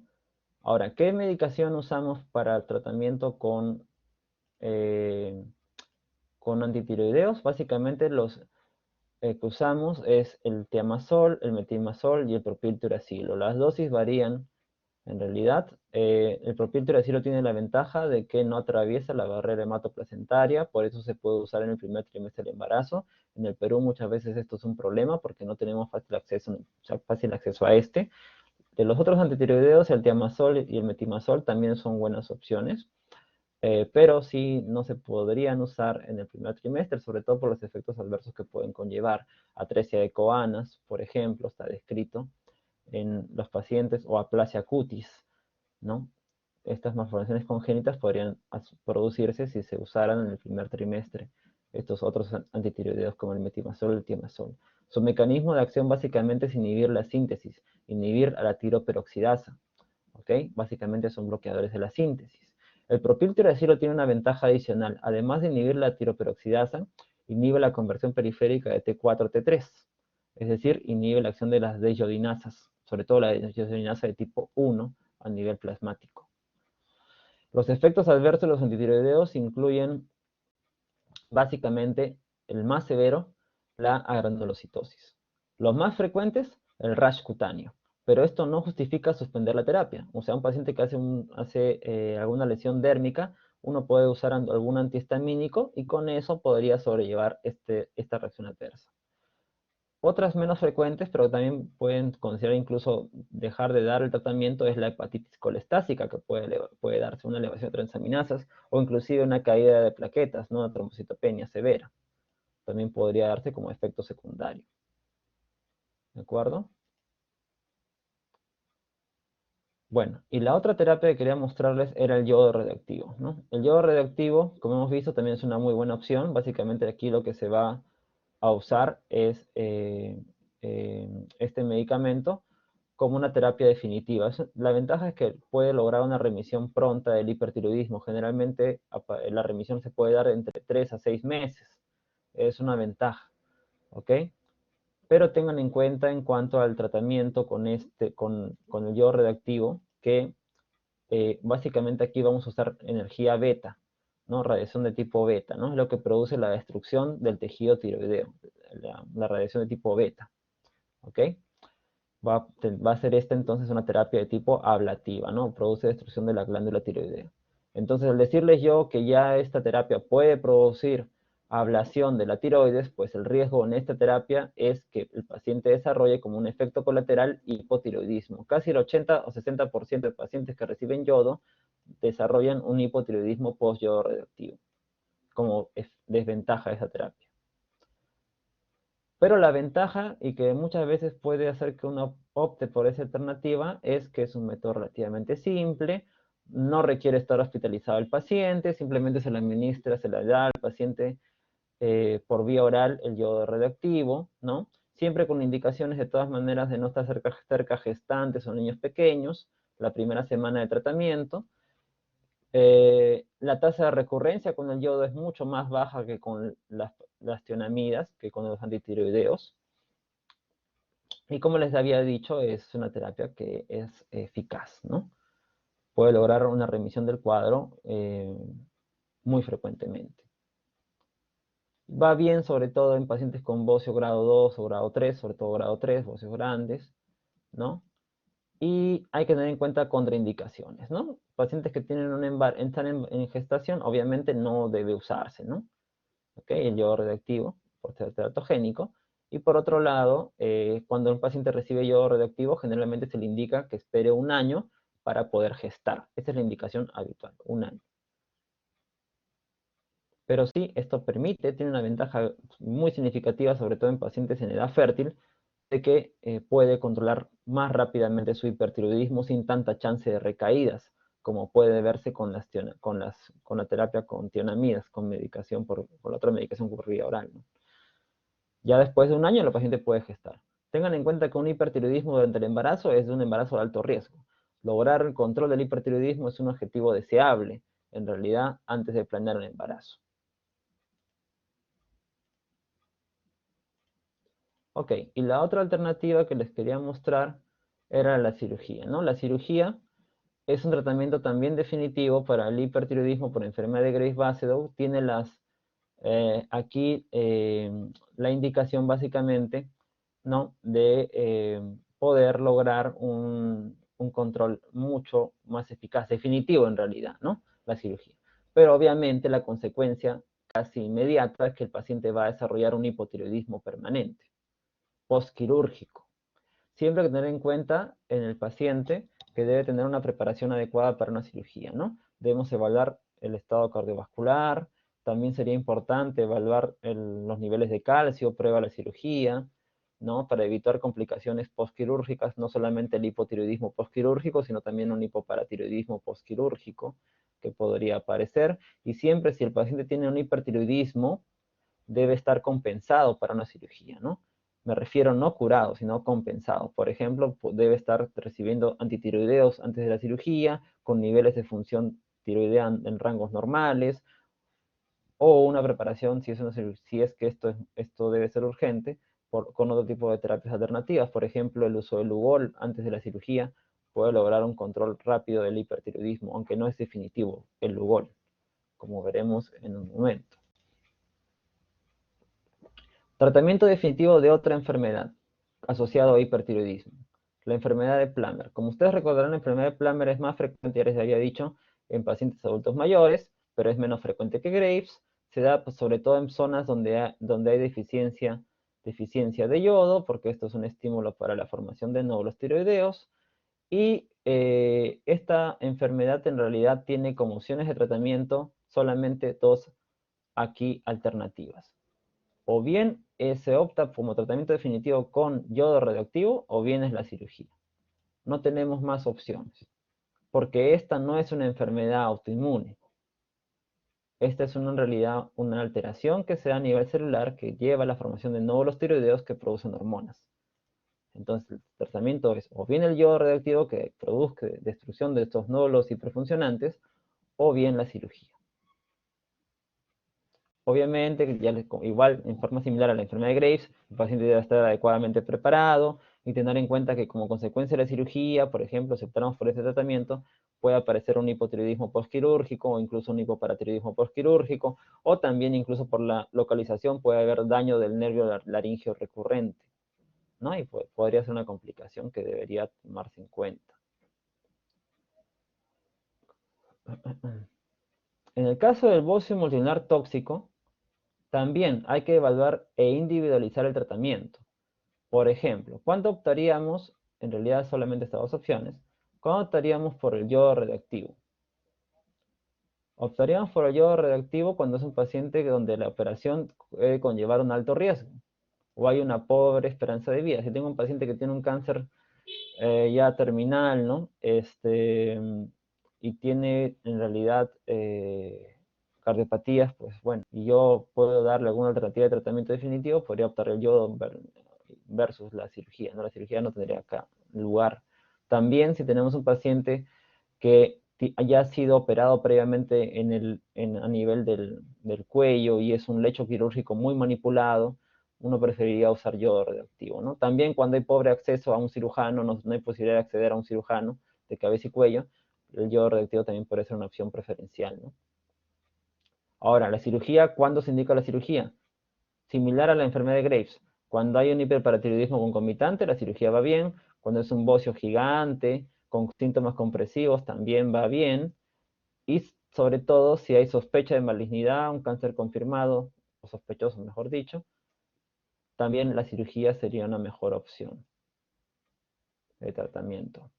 Ahora, ¿qué medicación usamos para el tratamiento con antitiroideos? Básicamente los que usamos es el tiamazol, el metilmazol y el propiltiuracilo. Las dosis varían En realidad, el propiltiuracilo tiene la ventaja de que no atraviesa la barrera hematoplacentaria, por eso se puede usar en el primer trimestre del embarazo. En el Perú muchas veces esto es un problema porque no tenemos fácil acceso a este. De los otros antitiroideos, el tiamazol y el metimazol también son buenas opciones, pero sí no se podrían usar en el primer trimestre, sobre todo por los efectos adversos que pueden conllevar. Atresia de Coanas, por ejemplo, está descrito en los pacientes, o aplasia cutis, ¿no? Estas malformaciones congénitas podrían producirse si se usaran en el primer trimestre estos otros antitiroideos como el metimazol o el tiamazol. Su mecanismo de acción básicamente es inhibir la síntesis, inhibir a la tiroperoxidasa, ¿ok? Básicamente son bloqueadores de la síntesis. El propiltiuracilo tiene una ventaja adicional. Además de inhibir la tiroperoxidasa, inhibe la conversión periférica de T4 a T3. Es decir, inhibe la acción de las desayodinasas, sobre todo la desayodinasa de tipo 1 a nivel plasmático. Los efectos adversos de los antitiroideos incluyen básicamente el más severo, la agranulocitosis. Los más frecuentes, el rash cutáneo. Pero esto no justifica suspender la terapia. O sea, un paciente que hace alguna lesión dérmica, uno puede usar algún antihistamínico y con eso podría sobrellevar esta reacción adversa. Otras menos frecuentes, pero también pueden considerar incluso dejar de dar el tratamiento, es la hepatitis colestásica, que puede darse una elevación de transaminasas o inclusive una caída de plaquetas, ¿no? Una trombocitopenia severa. También podría darse como efecto secundario. ¿De acuerdo? Bueno, y la otra terapia que quería mostrarles era el yodo radioactivo, ¿no? El yodo radioactivo, como hemos visto, también es una muy buena opción. Básicamente aquí lo que se va a usar es este medicamento como una terapia definitiva. La ventaja es que puede lograr una remisión pronta del hipertiroidismo. Generalmente la remisión se puede dar entre 3 a 6 meses. Es una ventaja, ¿ok? Pero tengan en cuenta en cuanto al tratamiento con el yodo radioactivo, que básicamente aquí vamos a usar energía beta, ¿no? Radiación de tipo beta, ¿no? Es lo que produce la destrucción del tejido tiroideo, la radiación de tipo beta, ¿ok? Va a ser esta entonces una terapia de tipo ablativa, ¿no? Produce destrucción de la glándula tiroidea. Entonces, al decirles yo que ya esta terapia puede producir ablación de la tiroides, pues el riesgo en esta terapia es que el paciente desarrolle como un efecto colateral hipotiroidismo. Casi el 80 o 60% de pacientes que reciben yodo desarrollan un hipotiroidismo post-yodo radioactivo, como desventaja de esa terapia. Pero la ventaja, y que muchas veces puede hacer que uno opte por esa alternativa, es que es un método relativamente simple, no requiere estar hospitalizado el paciente, simplemente se le administra, se le da al paciente por vía oral el yodo radioactivo, ¿no? Siempre con indicaciones de todas maneras de no estar cerca gestantes o niños pequeños, la primera semana de tratamiento. La tasa de recurrencia con el yodo es mucho más baja que con las tionamidas, que con los antitiroideos. Y como les había dicho, es una terapia que es eficaz, ¿no? Puede lograr una remisión del cuadro muy frecuentemente. Va bien sobre todo en pacientes con bocio grado 2 o grado 3, sobre todo grado 3, bocios grandes, ¿no? Y hay que tener en cuenta contraindicaciones, ¿no? Pacientes que tienen están en gestación, obviamente no debe usarse, ¿no? ¿Ok? El yodo radioactivo, por ser teratogénico. Y por otro lado, cuando un paciente recibe yodo radioactivo, generalmente se le indica que espere un año para poder gestar. Esa es la indicación habitual, un año. Pero sí, esto tiene una ventaja muy significativa, sobre todo en pacientes en edad fértil, de que puede controlar más rápidamente su hipertiroidismo sin tanta chance de recaídas, como puede verse con la terapia con tionamidas, con medicación por la otra medicación por vía oral, ¿no? Ya después de un año la paciente puede gestar. Tengan en cuenta que un hipertiroidismo durante el embarazo es un embarazo de alto riesgo. Lograr el control del hipertiroidismo es un objetivo deseable, en realidad, antes de planear un embarazo. Ok, y la otra alternativa que les quería mostrar era la cirugía, ¿no? La cirugía es un tratamiento también definitivo para el hipertiroidismo por enfermedad de Graves-Basedow. Tiene aquí la indicación básicamente, ¿no? De poder lograr un control mucho más eficaz, definitivo en realidad, ¿no? La cirugía. Pero obviamente la consecuencia casi inmediata es que el paciente va a desarrollar un hipotiroidismo permanente, postquirúrgico. Siempre hay que tener en cuenta en el paciente que debe tener una preparación adecuada para una cirugía, ¿no? Debemos evaluar el estado cardiovascular, también sería importante evaluar los niveles de calcio, prueba de la cirugía, ¿no? Para evitar complicaciones postquirúrgicas, no solamente el hipotiroidismo postquirúrgico, sino también un hipoparatiroidismo postquirúrgico que podría aparecer. Y siempre si el paciente tiene un hipertiroidismo, debe estar compensado para una cirugía, ¿no? Me refiero no curado, sino compensado. Por ejemplo, debe estar recibiendo antitiroideos antes de la cirugía, con niveles de función tiroidea en rangos normales, o una preparación, si es que esto debe ser urgente, con otro tipo de terapias alternativas. Por ejemplo, el uso del Lugol antes de la cirugía puede lograr un control rápido del hipertiroidismo, aunque no es definitivo el Lugol, como veremos en un momento. Tratamiento definitivo de otra enfermedad asociado a hipertiroidismo. La enfermedad de Plummer. Como ustedes recordarán, la enfermedad de Plummer es más frecuente, ya les había dicho, en pacientes adultos mayores, pero es menos frecuente que Graves. Se da pues, sobre todo en zonas donde hay deficiencia de yodo, porque esto es un estímulo para la formación de nódulos tiroideos. Y esta enfermedad en realidad tiene como opciones de tratamiento solamente dos aquí alternativas. O bien se opta como tratamiento definitivo con yodo radioactivo, o bien es la cirugía. No tenemos más opciones, porque esta no es una enfermedad autoinmune. Esta es en realidad una alteración que se da a nivel celular que lleva a la formación de nódulos tiroideos que producen hormonas. Entonces el tratamiento es o bien el yodo radioactivo que produzca destrucción de estos nódulos hiperfuncionantes, o bien la cirugía. Obviamente, igual en forma similar a la enfermedad de Graves, el paciente debe estar adecuadamente preparado y tener en cuenta que como consecuencia de la cirugía, por ejemplo, si optamos por este tratamiento, puede aparecer un hipotiroidismo postquirúrgico o incluso un hipoparatiroidismo postquirúrgico, o también incluso por la localización puede haber daño del nervio laringeo recurrente, ¿no? Y podría ser una complicación que debería tomarse en cuenta. En el caso del bocio multinuclear tóxico, también hay que evaluar e individualizar el tratamiento. Por ejemplo, ¿cuándo optaríamos? En realidad solamente estas dos opciones. ¿Cuándo optaríamos por el yodo radioactivo? Optaríamos por el yodo radioactivo cuando es un paciente donde la operación puede conllevar un alto riesgo o hay una pobre esperanza de vida. Si tengo un paciente que tiene un cáncer ya terminal, ¿no? Y tiene en realidad cardiopatías, pues bueno, y yo puedo darle alguna alternativa de tratamiento definitivo, podría optar el yodo versus la cirugía, ¿no? La cirugía no tendría acá lugar. También si tenemos un paciente que haya sido operado previamente a nivel del cuello y es un lecho quirúrgico muy manipulado, uno preferiría usar yodo radioactivo, ¿no? También cuando hay pobre acceso a un cirujano, no hay posibilidad de acceder a un cirujano de cabeza y cuello, el yodo radioactivo también puede ser una opción preferencial, ¿no? Ahora, la cirugía, ¿cuándo se indica la cirugía? Similar a la enfermedad de Graves. Cuando hay un hiperparatiroidismo concomitante, la cirugía va bien. Cuando es un bocio gigante, con síntomas compresivos, también va bien. Y sobre todo, si hay sospecha de malignidad, un cáncer confirmado, o sospechoso, mejor dicho, también la cirugía sería una mejor opción de tratamiento.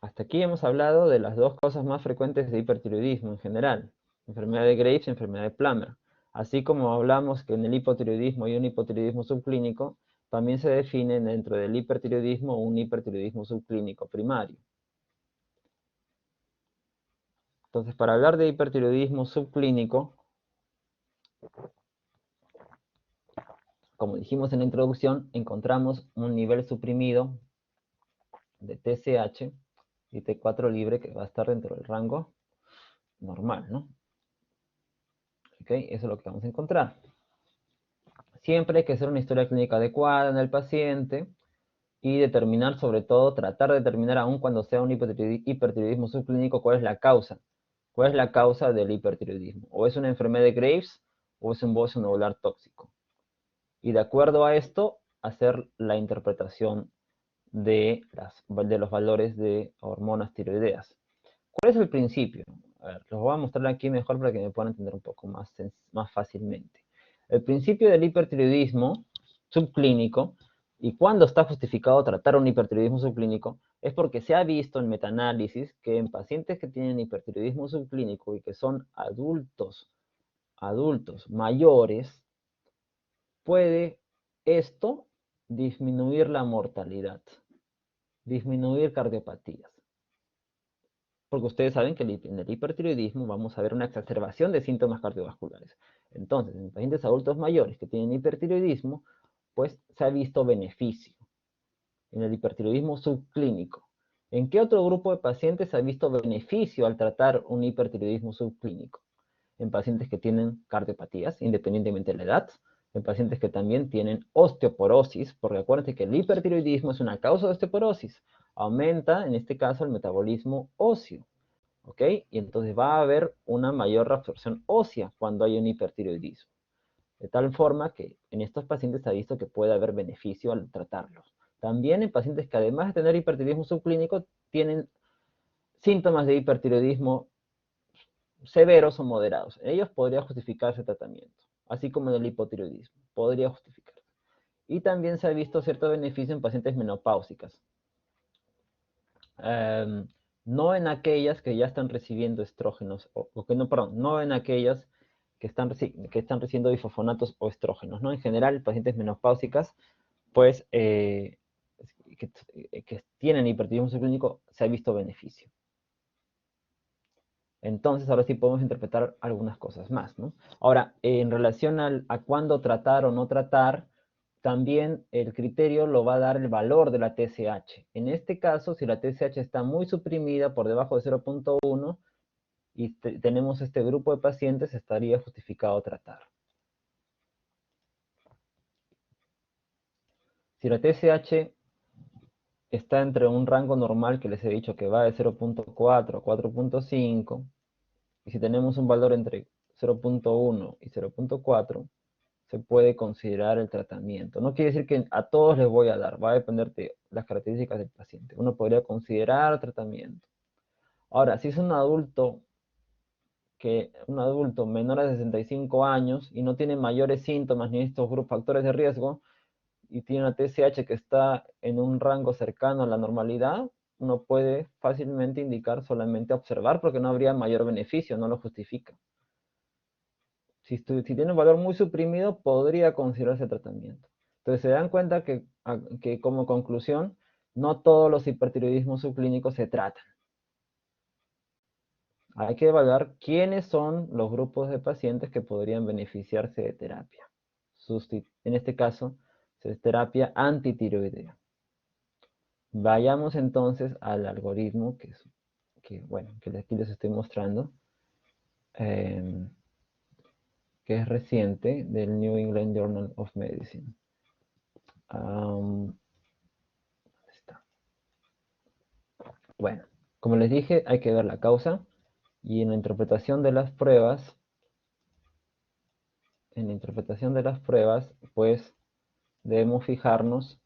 Hasta aquí hemos hablado de las dos causas más frecuentes de hipertiroidismo en general, enfermedad de Graves y enfermedad de Plummer. Así como hablamos que en el hipotiroidismo hay un hipotiroidismo subclínico, también se define dentro del hipertiroidismo un hipertiroidismo subclínico primario. Entonces, para hablar de hipertiroidismo subclínico, como dijimos en la introducción, encontramos un nivel suprimido de TSH y T4 libre que va a estar dentro del rango normal, ¿no? ¿Ok? Eso es lo que vamos a encontrar. Siempre hay que hacer una historia clínica adecuada en el paciente y determinar, sobre todo, tratar de determinar, aun cuando sea un hipertiroidismo subclínico, cuál es la causa. ¿Cuál es la causa del hipertiroidismo? O es una enfermedad de Graves o es un bocio nodular tóxico. Y de acuerdo a esto, hacer la interpretación de los valores de hormonas tiroideas. ¿Cuál es el principio? A ver, los voy a mostrar aquí mejor para que me puedan entender un poco más fácilmente. El principio del hipertiroidismo subclínico, y cuando está justificado tratar un hipertiroidismo subclínico, es porque se ha visto en metaanálisis que en pacientes que tienen hipertiroidismo subclínico y que son adultos mayores, puede esto disminuir la mortalidad, disminuir cardiopatías. Porque ustedes saben que en el hipertiroidismo vamos a ver una exacerbación de síntomas cardiovasculares. Entonces, en pacientes adultos mayores que tienen hipertiroidismo, pues se ha visto beneficio en el hipertiroidismo subclínico. ¿En qué otro grupo de pacientes se ha visto beneficio al tratar un hipertiroidismo subclínico? En pacientes que tienen cardiopatías, independientemente de la edad, en pacientes que también tienen osteoporosis, porque acuérdense que el hipertiroidismo es una causa de osteoporosis. Aumenta, en este caso, el metabolismo óseo, ¿ok? Y entonces va a haber una mayor reabsorción ósea cuando hay un hipertiroidismo. De tal forma que en estos pacientes se ha visto que puede haber beneficio al tratarlos. También en pacientes que además de tener hipertiroidismo subclínico, tienen síntomas de hipertiroidismo severos o moderados. En ellos podría justificarse tratamiento, así como en el hipotiroidismo, podría justificarse. Y también se ha visto cierto beneficio en pacientes menopáusicas. No en aquellas que ya están recibiendo estrógenos, o que no, perdón, no en aquellas que están recibiendo bifosfonatos o estrógenos, ¿no? En general, pacientes menopáusicas, pues, que tienen hipertiroidismo subclínico, se ha visto beneficio. Entonces, ahora sí podemos interpretar algunas cosas más, ¿no? Ahora, en relación a cuándo tratar o no tratar, también el criterio lo va a dar el valor de la TSH. En este caso, si la TSH está muy suprimida por debajo de 0.1 y tenemos este grupo de pacientes, estaría justificado tratar. Si la TSH está entre un rango normal que les he dicho que va de 0.4 a 4.5, y si tenemos un valor entre 0.1 y 0.4, se puede considerar el tratamiento. No quiere decir que a todos les voy a dar, va a depender de las características del paciente. Uno podría considerar tratamiento. Ahora, si es un adulto menor de 65 años y no tiene mayores síntomas ni estos factores de riesgo y tiene una TSH que está en un rango cercano a la normalidad, uno puede fácilmente indicar solamente observar porque no habría mayor beneficio, no lo justifica. Si tiene un valor muy suprimido, podría considerarse tratamiento. Entonces se dan cuenta que como conclusión, no todos los hipertiroidismos subclínicos se tratan. Hay que evaluar quiénes son los grupos de pacientes que podrían beneficiarse de terapia. En este caso, es terapia antitiroidea. Vayamos entonces al algoritmo que aquí les estoy mostrando. Que es reciente, del New England Journal of Medicine. ¿Dónde está? Bueno, como les dije, hay que ver la causa y en la interpretación de las pruebas, pues debemos fijarnos,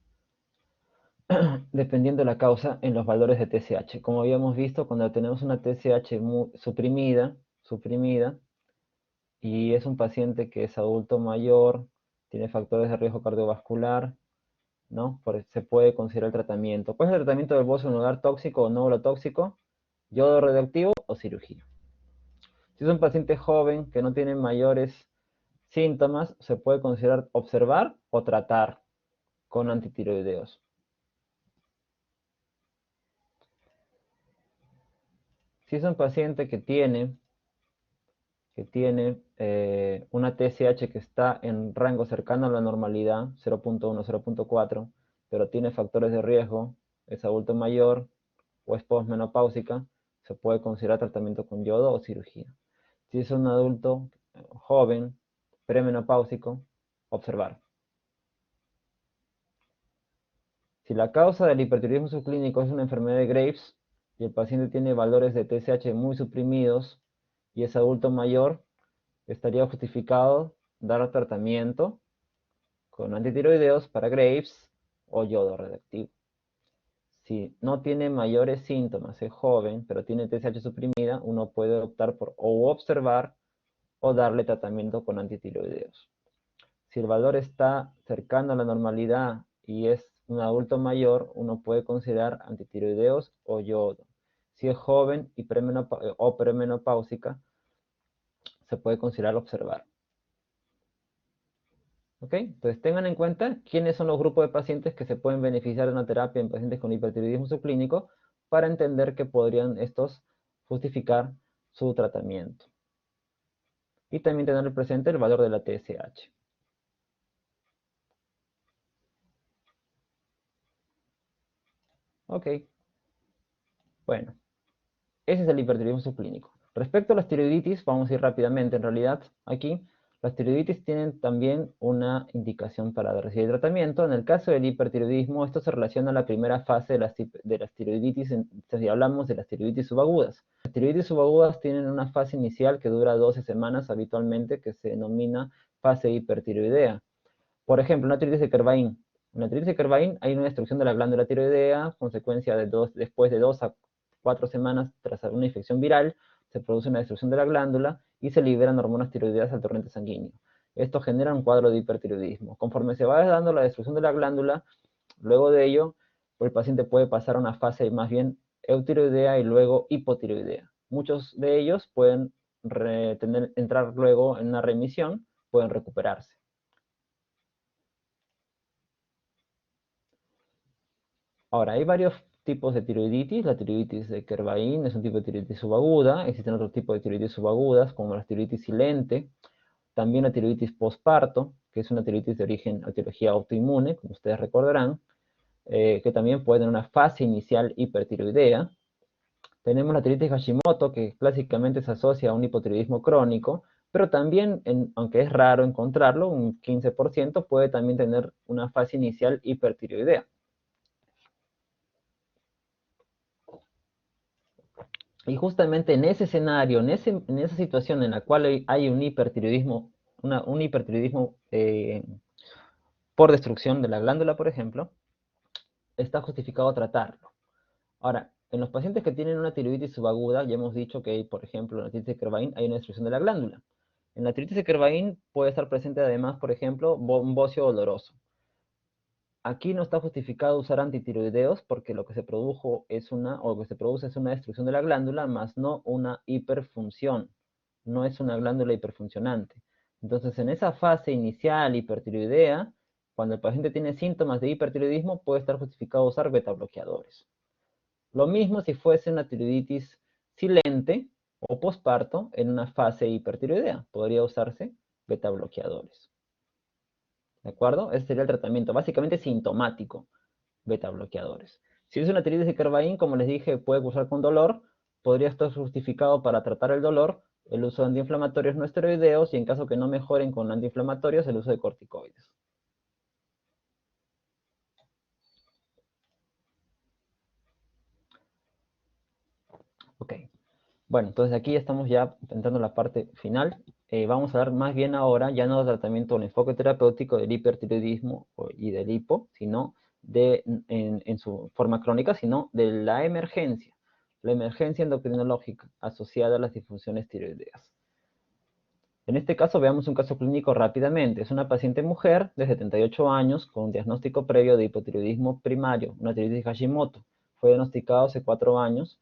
dependiendo de la causa, en los valores de TSH. Como habíamos visto, cuando tenemos una TSH muy suprimida, y es un paciente que es adulto mayor, tiene factores de riesgo cardiovascular, ¿no? Se puede considerar el tratamiento. ¿Cuál es el tratamiento del bosón anular tóxico o nódulo tóxico? Yodo radioactivo o cirugía. Si es un paciente joven que no tiene mayores síntomas, se puede considerar observar o tratar con antitiroideos. Si es un paciente que tiene una TSH que está en rango cercano a la normalidad, 0.1, 0.4, pero tiene factores de riesgo, es adulto mayor o es postmenopáusica, se puede considerar tratamiento con yodo o cirugía. Si es un adulto joven, premenopáusico, observar. Si la causa del hipertiroidismo subclínico es una enfermedad de Graves y el paciente tiene valores de TSH muy suprimidos y es adulto mayor, estaría justificado dar tratamiento con antitiroideos para Graves o yodo radioactivo. Si no tiene mayores síntomas, es joven, pero tiene TSH suprimida, uno puede optar por o observar o darle tratamiento con antitiroideos. Si el valor está cercano a la normalidad y es un adulto mayor, uno puede considerar antitiroideos o yodo. Si es joven o premenopáusica, se puede considerar observar. ¿Ok? Entonces tengan en cuenta quiénes son los grupos de pacientes que se pueden beneficiar de una terapia en pacientes con hipertiroidismo subclínico para entender que podrían estos justificar su tratamiento. Y también tener presente el valor de la TSH. Ok. Bueno, ese es el hipertiroidismo subclínico. Respecto a las tiroiditis, vamos a ir rápidamente. En realidad, aquí, las tiroiditis tienen también una indicación para recibir tratamiento. En el caso del hipertiroidismo, esto se relaciona a la primera fase de las tiroiditis, si hablamos de las tiroiditis subagudas. Las tiroiditis subagudas tienen una fase inicial que dura 12 semanas habitualmente, que se denomina fase hipertiroidea. Por ejemplo, una tiroiditis de Kervain. En la tiroiditis de Kervain hay una destrucción de la glándula tiroidea, consecuencia después de 2 a 4 semanas tras una infección viral, se produce una destrucción de la glándula y se liberan hormonas tiroideas al torrente sanguíneo. Esto genera un cuadro de hipertiroidismo. Conforme se va dando la destrucción de la glándula, luego de ello, el paciente puede pasar a una fase más bien eutiroidea y luego hipotiroidea. Muchos de ellos pueden entrar luego en una remisión, pueden recuperarse. Ahora, hay varios tipos de tiroiditis. La tiroiditis de Kervain es un tipo de tiroiditis subaguda. Existen otros tipos de tiroiditis subagudas, como la tiroiditis silente. También la tiroiditis postparto, que es una tiroiditis de origen a etiología autoinmune, como ustedes recordarán, que también puede tener una fase inicial hipertiroidea. Tenemos la tiroiditis Hashimoto, que clásicamente se asocia a un hipotiroidismo crónico, pero también, aunque es raro encontrarlo, un 15% puede también tener una fase inicial hipertiroidea. Y justamente en ese escenario, en esa situación en la cual hay un hipertiroidismo, un hipertiroidismo por destrucción de la glándula, por ejemplo, está justificado tratarlo. Ahora, en los pacientes que tienen una tiroiditis subaguda, ya hemos dicho que, por ejemplo, en la tiroiditis de Kervain hay una destrucción de la glándula. En la tiroiditis de Kervain puede estar presente además, por ejemplo, un bocio doloroso. Aquí no está justificado usar antitiroideos porque lo que se produjo es lo que se produce es una destrucción de la glándula, más no una hiperfunción. No es una glándula hiperfuncionante. Entonces, en esa fase inicial hipertiroidea, cuando el paciente tiene síntomas de hipertiroidismo, puede estar justificado usar betabloqueadores. Lo mismo si fuese una tiroiditis silente o posparto en una fase hipertiroidea. Podría usarse betabloqueadores. ¿De acuerdo? Ese sería el tratamiento, básicamente sintomático, beta bloqueadores. Si es una tiroides de Kervain, como les dije, puede cursar con dolor, podría estar justificado para tratar el dolor el uso de antiinflamatorios no esteroideos y en caso que no mejoren con antiinflamatorios, el uso de corticoides. Ok. Bueno, entonces aquí estamos ya entrando en la parte final. Vamos a dar más bien ahora, ya no del tratamiento, el enfoque terapéutico del hipertiroidismo y del hipo, sino en su forma crónica, sino de la emergencia endocrinológica asociada a las disfunciones tiroideas. En este caso veamos un caso clínico rápidamente. Es una paciente mujer de 78 años con un diagnóstico previo de hipotiroidismo primario, una tiroides Hashimoto. Fue diagnosticado hace 4 años.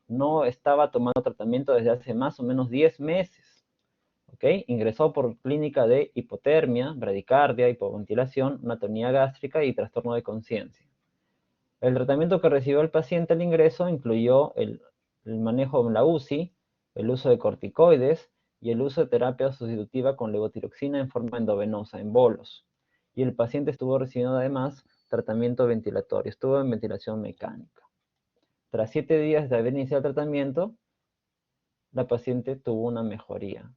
No estaba tomando tratamiento desde hace más o menos 10 meses. ¿Okay? Ingresó por clínica de hipotermia, bradicardia, hipoventilación, una atonía gástrica y trastorno de conciencia. El tratamiento que recibió el paciente al ingreso incluyó el manejo en la UCI, el uso de corticoides y el uso de terapia sustitutiva con levotiroxina en forma endovenosa, en bolos. Y el paciente estuvo recibiendo además tratamiento ventilatorio, estuvo en ventilación mecánica. Tras 7 días de haber iniciado el tratamiento, la paciente tuvo una mejoría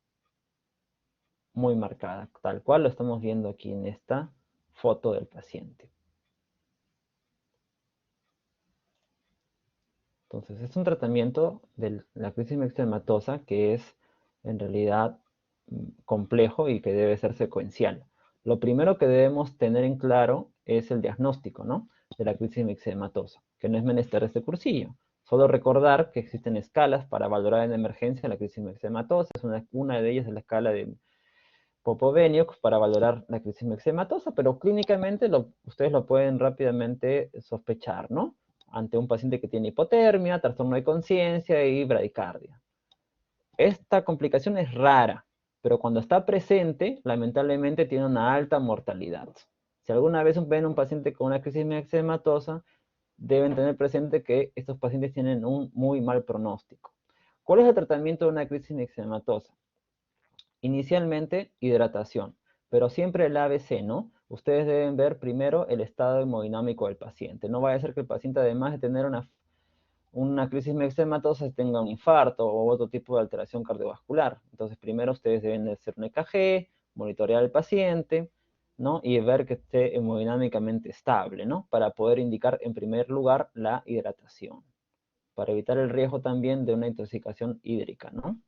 muy marcada, tal cual lo estamos viendo aquí en esta foto del paciente. Entonces, es un tratamiento de la crisis mixtematosa que es en realidad complejo y que debe ser secuencial. lo primero que debemos tener en claro es el diagnóstico, ¿no? De la crisis mixedematosa, que no es menester este cursillo. Solo recordar que existen escalas para valorar en emergencia la crisis mixedematosa. Una de ellas es la escala de Popov-Benioff para valorar la crisis mixedematosa, pero clínicamente ustedes lo pueden rápidamente sospechar, ¿no? Ante un paciente que tiene hipotermia, trastorno de conciencia y bradicardia. Esta complicación es rara, pero cuando está presente, lamentablemente tiene una alta mortalidad. Si alguna vez ven un paciente con una crisis mixedematosa, deben tener presente que estos pacientes tienen un muy mal pronóstico. ¿Cuál es el tratamiento de una crisis mixedematosa? Inicialmente, hidratación, pero siempre el ABC, ¿no? Ustedes deben ver primero el estado hemodinámico del paciente. No vaya a ser que el paciente, además de tener una crisis mixedematosa, tenga un infarto o otro tipo de alteración cardiovascular. Entonces, primero ustedes deben de hacer un EKG, monitorear al paciente, ¿no? Y ver que esté hemodinámicamente estable, ¿no? Para poder indicar en primer lugar la hidratación, para evitar el riesgo también de una intoxicación hídrica, ¿no?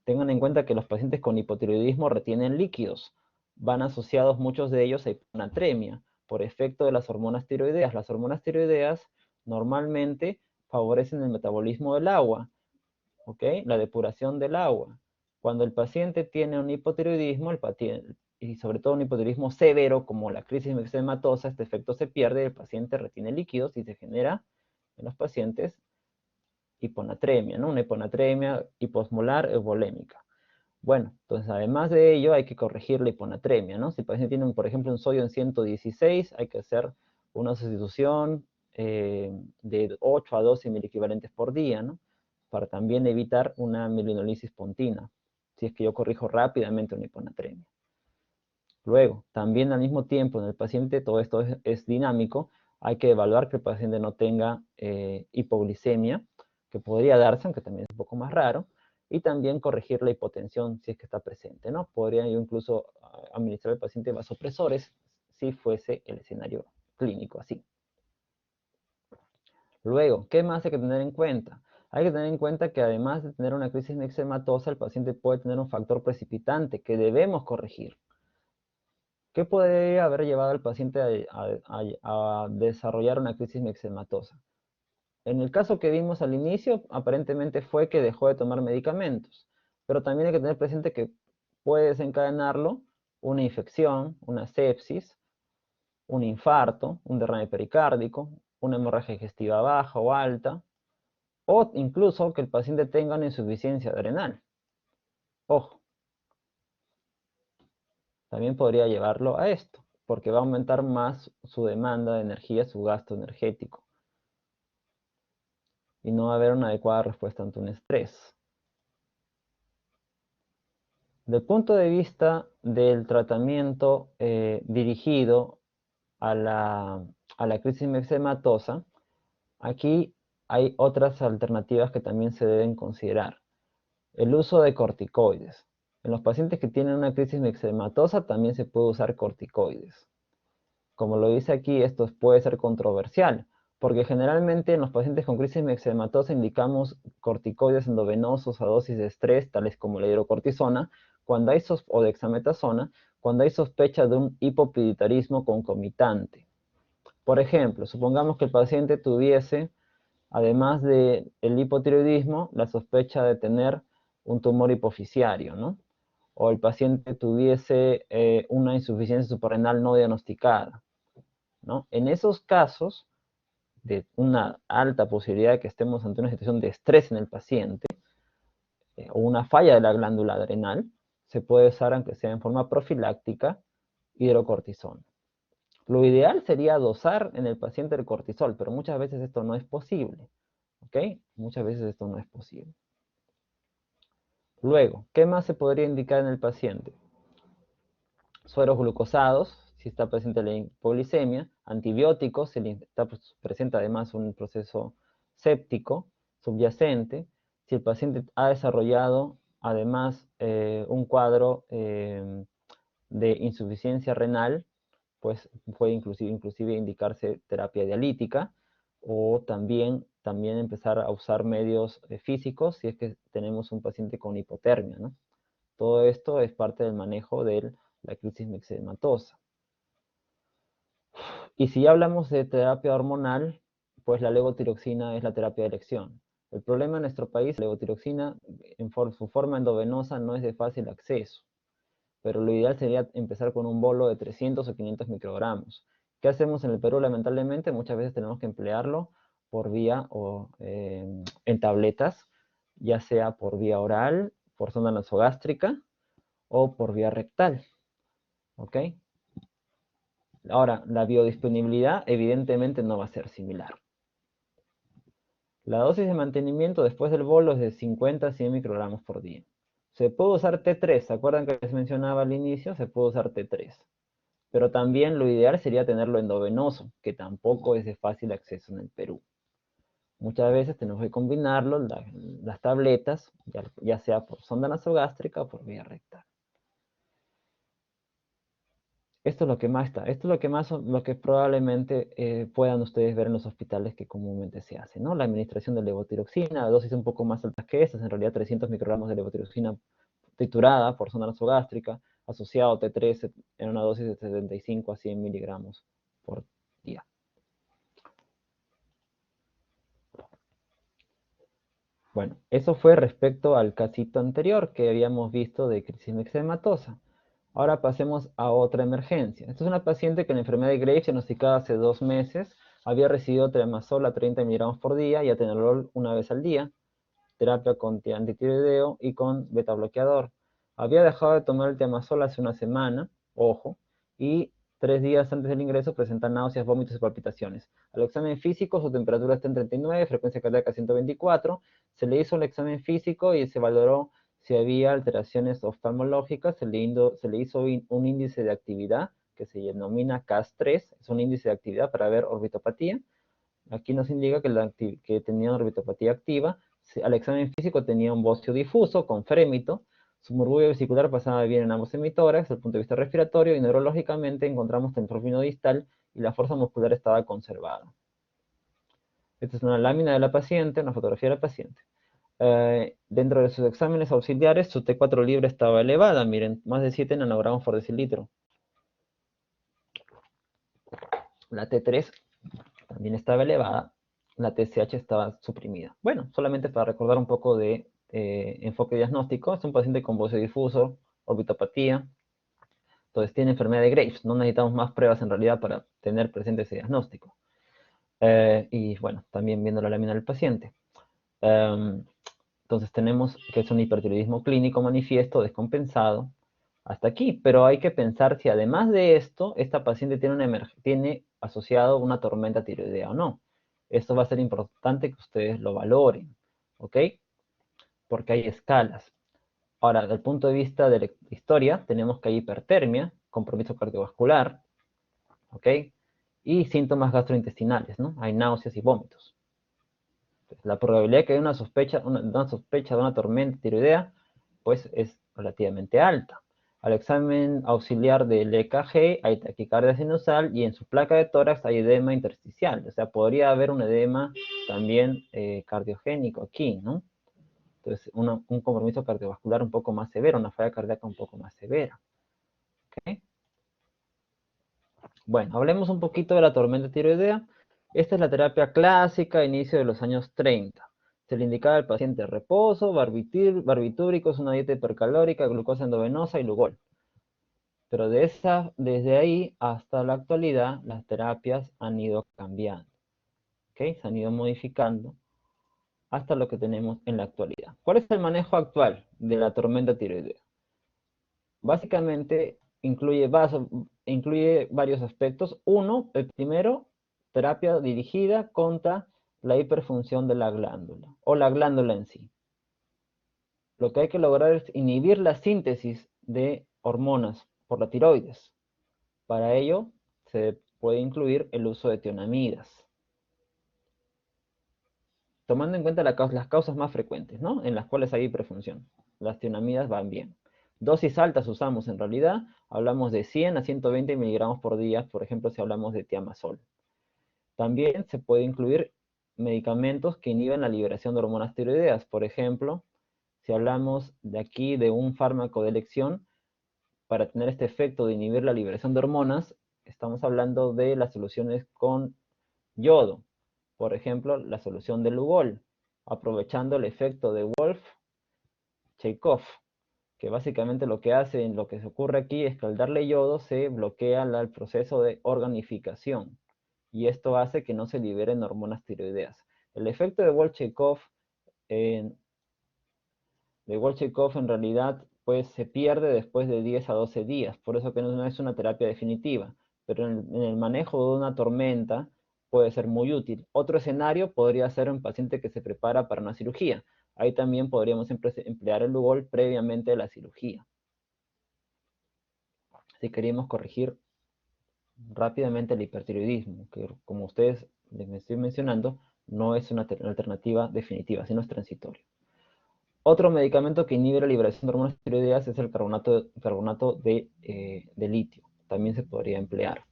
Tengan en cuenta que los pacientes con hipotiroidismo retienen líquidos. Van asociados muchos de ellos a hiponatremia por efecto de las hormonas tiroideas. Las hormonas tiroideas normalmente favorecen el metabolismo del agua, ¿ok? La depuración del agua. Cuando el paciente tiene un hipotiroidismo, y sobre todo un hipotiroidismo severo, como la crisis mixedematosa, este efecto se pierde, el paciente retiene líquidos y se genera en los pacientes hiponatremia, ¿no? Una hiponatremia hiposmolar o volémica. Bueno, entonces además de ello hay que corregir la hiponatremia, ¿no? Si el paciente tiene, por ejemplo, un sodio en 116, hay que hacer una sustitución de 8 a 12 miliequivalentes por día, ¿no? Para también evitar una mielinolisis pontina, si es que yo corrijo rápidamente una hiponatremia. Luego, también al mismo tiempo en el paciente, todo esto es dinámico, hay que evaluar que el paciente no tenga hipoglicemia, que podría darse, aunque también es un poco más raro, y también corregir la hipotensión si es que está presente, ¿no? Podría yo incluso administrar al paciente vasopresores si fuese el escenario clínico así. Luego, ¿qué más hay que tener en cuenta? Hay que tener en cuenta que además de tener una crisis mixedematosa, el paciente puede tener un factor precipitante que debemos corregir. ¿Qué podría haber llevado al paciente a desarrollar una crisis mixedematosa? En el caso que vimos al inicio, aparentemente fue que dejó de tomar medicamentos, pero también hay que tener presente que puede desencadenarlo una infección, una sepsis, un infarto, un derrame pericárdico, una hemorragia digestiva baja o alta, o incluso que el paciente tenga una insuficiencia adrenal. Ojo, también podría llevarlo a esto, porque va a aumentar más su demanda de energía, su gasto energético, y no va a haber una adecuada respuesta ante un estrés. Del punto de vista del tratamiento dirigido a la crisis mixedematosa, aquí hay otras alternativas que también se deben considerar. El uso de corticoides. En los pacientes que tienen una crisis mixedematosa también se puede usar corticoides. Como lo dice aquí, esto puede ser controversial, porque generalmente en los pacientes con crisis mixedematosa indicamos corticoides endovenosos a dosis de estrés, tales como la hidrocortisona, o dexametasona, cuando hay sospecha de un hipopituitarismo concomitante. Por ejemplo, supongamos que el paciente tuviese, además del hipotiroidismo, la sospecha de tener un tumor hipoficiario, ¿no? O el paciente tuviese una insuficiencia suprarrenal no diagnosticada, ¿no? En esos casos, de una alta posibilidad de que estemos ante una situación de estrés en el paciente, o una falla de la glándula adrenal, se puede usar, aunque sea en forma profiláctica, hidrocortisona. Lo ideal sería dosar en el paciente el cortisol, pero muchas veces esto no es posible, ¿ok? Muchas veces esto no es posible. Luego, ¿qué más se podría indicar en el paciente? Sueros glucosados, si está presente la hipoglicemia, antibióticos, si está presente además un proceso séptico subyacente, si el paciente ha desarrollado además un cuadro de insuficiencia renal, pues puede inclusive indicarse terapia dialítica o también empezar a usar medios físicos si es que tenemos un paciente con hipotermia, ¿no? Todo esto es parte del manejo del la crisis mixedematosa. Y si ya hablamos de terapia hormonal, pues la levotiroxina es la terapia de elección. El problema en nuestro país, la levotiroxina en su forma endovenosa no es de fácil acceso, pero lo ideal sería empezar con un bolo de 300 o 500 microgramos. ¿Qué hacemos en el Perú? Lamentablemente, muchas veces tenemos que emplearlo por vía o en tabletas, ya sea por vía oral, por sonda nasogástrica o por vía rectal. ¿Ok? Ahora, la biodisponibilidad evidentemente no va a ser similar. La dosis de mantenimiento después del bolo es de 50 a 100 microgramos por día. Se puede usar T3, ¿se acuerdan que les mencionaba al inicio? Se puede usar T3. Pero también lo ideal sería tenerlo endovenoso, que tampoco es de fácil acceso en el Perú. Muchas veces tenemos que combinarlo, las tabletas, ya sea por sonda nasogástrica o por vía rectal. Esto es lo que más está. Esto es lo que probablemente puedan ustedes ver en los hospitales que comúnmente se hace, ¿no? La administración de levotiroxina, dosis un poco más altas que estas, en realidad 300 microgramos de levotiroxina triturada por sonda nasogástrica, asociado a T3 en una dosis de 75 a 100 miligramos por día. Bueno, eso fue respecto al casito anterior que habíamos visto de crisis mixedematosa. Ahora pasemos a otra emergencia. Esta es una paciente con enfermedad de Graves diagnosticada hace 2 meses. Había recibido tremasol a 30 miligramos por día y atenolol una vez al día, terapia con antitiroideo y con beta bloqueador. Había dejado de tomar el tremasol hace una semana, ojo, y 3 días antes del ingreso presenta náuseas, vómitos y palpitaciones. Al examen físico su temperatura está en 39, frecuencia cardíaca 124. Se le hizo el examen físico y se valoró si había alteraciones oftalmológicas. Se le hizo un índice de actividad que se denomina CAS3, es un índice de actividad para ver orbitopatía. Aquí nos indica que tenía orbitopatía activa. Al examen físico tenía un bocio difuso con frémito. Su murmullo vesicular pasaba bien en ambos hemitórax. Desde el punto de vista respiratorio y neurológicamente encontramos temporfino distal y la fuerza muscular estaba conservada. Esta es una lámina de la paciente, una fotografía de la paciente. Dentro de sus exámenes auxiliares, su T4 libre estaba elevada. Miren, más de 7 nanogramos por decilitro. La T3 también estaba elevada, la TSH estaba suprimida. Bueno, solamente para recordar un poco de enfoque diagnóstico, es un paciente con bocio difuso, orbitopatía, entonces tiene enfermedad de Graves. No necesitamos más pruebas en realidad para tener presente ese diagnóstico. Y bueno, también viendo la lámina del paciente. Entonces tenemos que es un hipertiroidismo clínico manifiesto, descompensado, hasta aquí. Pero hay que pensar si además de esto, esta paciente tiene asociado una tormenta tiroidea o no. Esto va a ser importante que ustedes lo valoren, ¿ok? Porque hay escalas. Ahora, desde el punto de vista de la historia, tenemos que hay hipertermia, compromiso cardiovascular, ¿ok? Y síntomas gastrointestinales, ¿no? Hay náuseas y vómitos. Entonces, la probabilidad de que haya una sospecha de una tormenta tiroidea, pues es relativamente alta. Al examen auxiliar del EKG hay taquicardia sinusal y en su placa de tórax hay edema intersticial. O sea, podría haber un edema también cardiogénico aquí, ¿no? Entonces, un compromiso cardiovascular un poco más severo, una falla cardíaca un poco más severa. ¿Okay? Bueno, hablemos un poquito de la tormenta tiroidea. Esta es la terapia clásica a inicio de los años 30. Se le indicaba al paciente reposo, barbitúricos, una dieta hipercalórica, glucosa endovenosa y Lugol. Pero desde ahí hasta la actualidad, las terapias han ido cambiando. ¿Okay? Se han ido modificando hasta lo que tenemos en la actualidad. ¿Cuál es el manejo actual de la tormenta tiroidea? Básicamente incluye varios aspectos. Uno, el primero, terapia dirigida contra la hiperfunción de la glándula o la glándula en sí. Lo que hay que lograr es inhibir la síntesis de hormonas por la tiroides. Para ello se puede incluir el uso de tionamidas. Tomando en cuenta las causas más frecuentes, ¿no? En las cuales hay hiperfunción. Las tionamidas van bien. Dosis altas usamos en realidad, hablamos de 100 a 120 miligramos por día, por ejemplo, si hablamos de tiamazol. También se puede incluir medicamentos que inhiben la liberación de hormonas tiroideas. Por ejemplo, si hablamos de aquí de un fármaco de elección, para tener este efecto de inhibir la liberación de hormonas, estamos hablando de las soluciones con yodo. Por ejemplo, la solución de Lugol, aprovechando el efecto de Wolff-Chaikoff, que básicamente lo que hace, lo que se ocurre aquí es que al darle yodo se bloquea el proceso de organificación, y esto hace que no se liberen hormonas tiroideas. El efecto de Wolff-Chaikoff en realidad pues se pierde después de 10 a 12 días, por eso que no es una terapia definitiva, pero en el manejo de una tormenta puede ser muy útil. Otro escenario podría ser un paciente que se prepara para una cirugía. Ahí también podríamos emplear el Lugol previamente a la cirugía. Si queríamos corregir rápidamente el hipertiroidismo, que como ustedes les estoy mencionando, no es una alternativa definitiva, sino es transitorio. Otro medicamento que inhibe la liberación de hormonas tiroideas es el carbonato de litio. También se podría emplear.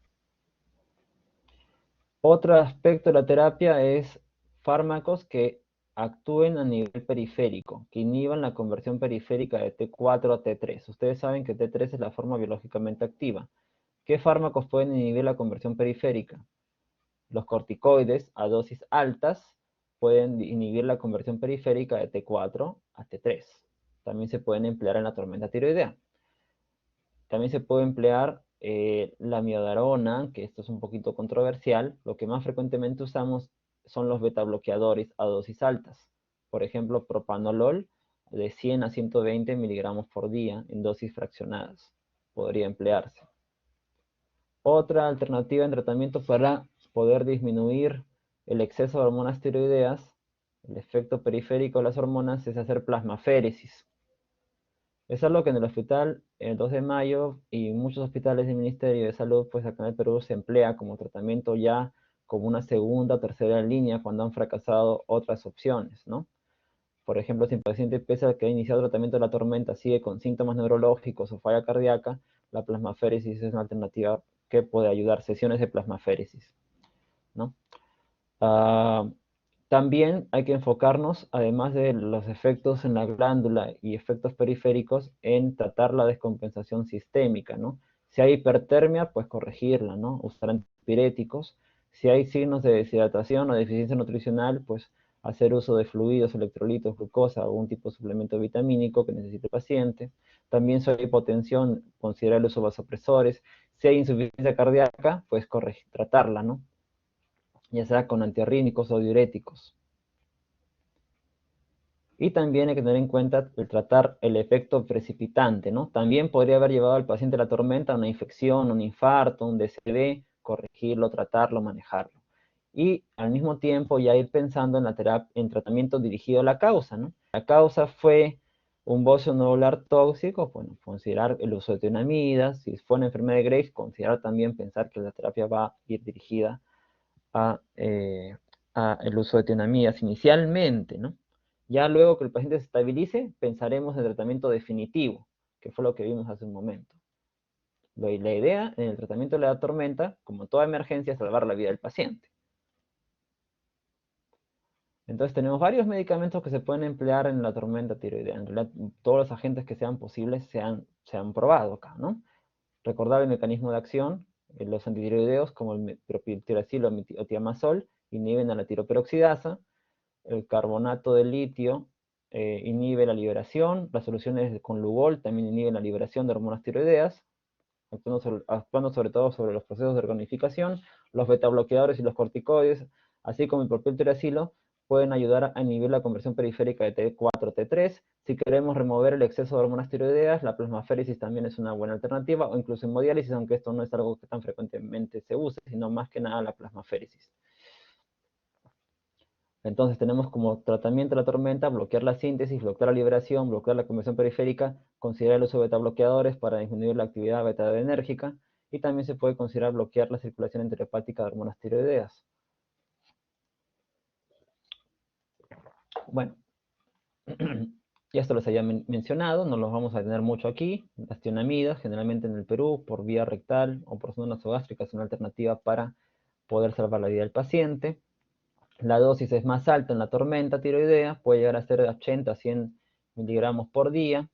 Otro aspecto de la terapia es fármacos que actúen a nivel periférico, que inhiban la conversión periférica de T4 a T3. Ustedes saben que T3 es la forma biológicamente activa. ¿Qué fármacos pueden inhibir la conversión periférica? Los corticoides a dosis altas pueden inhibir la conversión periférica de T4 a T3. También se pueden emplear en la tormenta tiroidea. También se puede emplear la miodarona, que esto es un poquito controversial. Lo que más frecuentemente usamos son los betabloqueadores a dosis altas. Por ejemplo, propanolol de 100 a 120 miligramos por día en dosis fraccionadas. Podría emplearse. Otra alternativa en tratamiento para poder disminuir el exceso de hormonas tiroideas, el efecto periférico de las hormonas, es hacer plasmaféresis. Es algo que en el hospital, el 2 de mayo, y muchos hospitales del Ministerio de Salud, pues acá en el Perú, se emplea como tratamiento ya como una segunda o tercera línea cuando han fracasado otras opciones, ¿no? Por ejemplo, si el paciente pese a que ha iniciado tratamiento de la tormenta sigue con síntomas neurológicos o falla cardíaca, la plasmaféresis es una alternativa que puede ayudar, sesiones de plasmaféresis, ¿no? También hay que enfocarnos, además de los efectos en la glándula y efectos periféricos, en tratar la descompensación sistémica, ¿no? Si hay hipertermia, pues corregirla, ¿no? Usar antipiréticos. Si hay signos de deshidratación o deficiencia nutricional, pues hacer uso de fluidos, electrolitos, glucosa o algún tipo de suplemento vitamínico que necesite el paciente. También si hay hipotensión, considerar el uso de vasopresores. Si hay insuficiencia cardíaca, pues tratarla, ¿no? Ya sea con antiarrítmicos o diuréticos. Y también hay que tener en cuenta el tratar el efecto precipitante, ¿no? También podría haber llevado al paciente a la tormenta una infección, un infarto, un DCD, corregirlo, tratarlo, manejarlo. Y al mismo tiempo ya ir pensando en la terapia, en tratamiento dirigido a la causa, ¿no? La causa fue un bocio nodular tóxico, bueno, considerar el uso de tionamidas. Si fue una enfermedad de Graves, considerar también pensar que la terapia va a ir dirigida a el uso de tionamidas inicialmente, ¿no? Ya luego que el paciente se estabilice, pensaremos en el tratamiento definitivo, que fue lo que vimos hace un momento. La idea en el tratamiento de la tormenta, como toda emergencia, es salvar la vida del paciente. Entonces tenemos varios medicamentos que se pueden emplear en la tormenta tiroidea. En realidad, todos los agentes que sean posibles se han probado acá, ¿no? Recordar el mecanismo de acción, los antitiroideos como el propiltiracilo o tiamazol inhiben a la tiroperoxidasa. El carbonato de litio inhibe la liberación. Las soluciones con Lugol también inhiben la liberación de hormonas tiroideas, actuando sobre todo sobre los procesos de organificación. Los betabloqueadores y los corticoides, así como el propiltiracilo, pueden ayudar a inhibir la conversión periférica de T4 a T3. Si queremos remover el exceso de hormonas tiroideas, la plasmaféresis también es una buena alternativa, o incluso hemodiálisis, aunque esto no es algo que tan frecuentemente se use, sino más que nada la plasmaféresis. Entonces tenemos como tratamiento de la tormenta bloquear la síntesis, bloquear la liberación, bloquear la conversión periférica, considerar el uso de beta-bloqueadores para disminuir la actividad beta-adrenérgica, y también se puede considerar bloquear la circulación enterohepática de hormonas tiroideas. Bueno, ya esto les había mencionado, no los vamos a tener mucho aquí. Las tionamidas, generalmente en el Perú, por vía rectal o por zona nasogástrica, es una alternativa para poder salvar la vida del paciente. La dosis es más alta en la tormenta tiroidea, puede llegar a ser de 80 a 100 miligramos por día.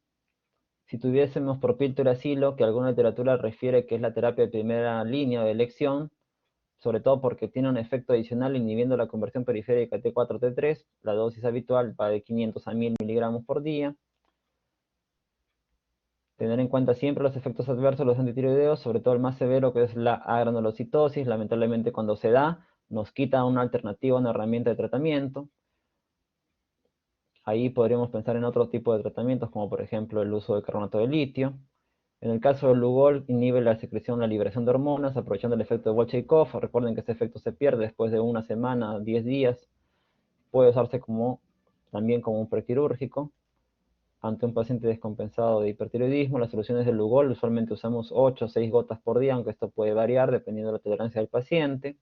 Si tuviésemos propiltoracilo, que alguna literatura refiere que es la terapia de primera línea de elección, sobre todo porque tiene un efecto adicional inhibiendo la conversión periférica T4-T3, la dosis habitual va de 500 a 1000 miligramos por día. Tener en cuenta siempre los efectos adversos de los antitiroideos, sobre todo el más severo que es la agranulocitosis. Lamentablemente cuando se da, nos quita una alternativa, una herramienta de tratamiento. Ahí podríamos pensar en otro tipo de tratamientos, como por ejemplo el uso de carbonato de litio. En el caso del Lugol, inhibe la secreción, la liberación de hormonas, aprovechando el efecto de Bolshakov. Recuerden que este efecto se pierde después de una semana, 10 días. Puede usarse también como un prequirúrgico. Ante un paciente descompensado de hipertiroidismo, las soluciones del Lugol usualmente usamos 8 o 6 gotas por día, aunque esto puede variar dependiendo de la tolerancia del paciente,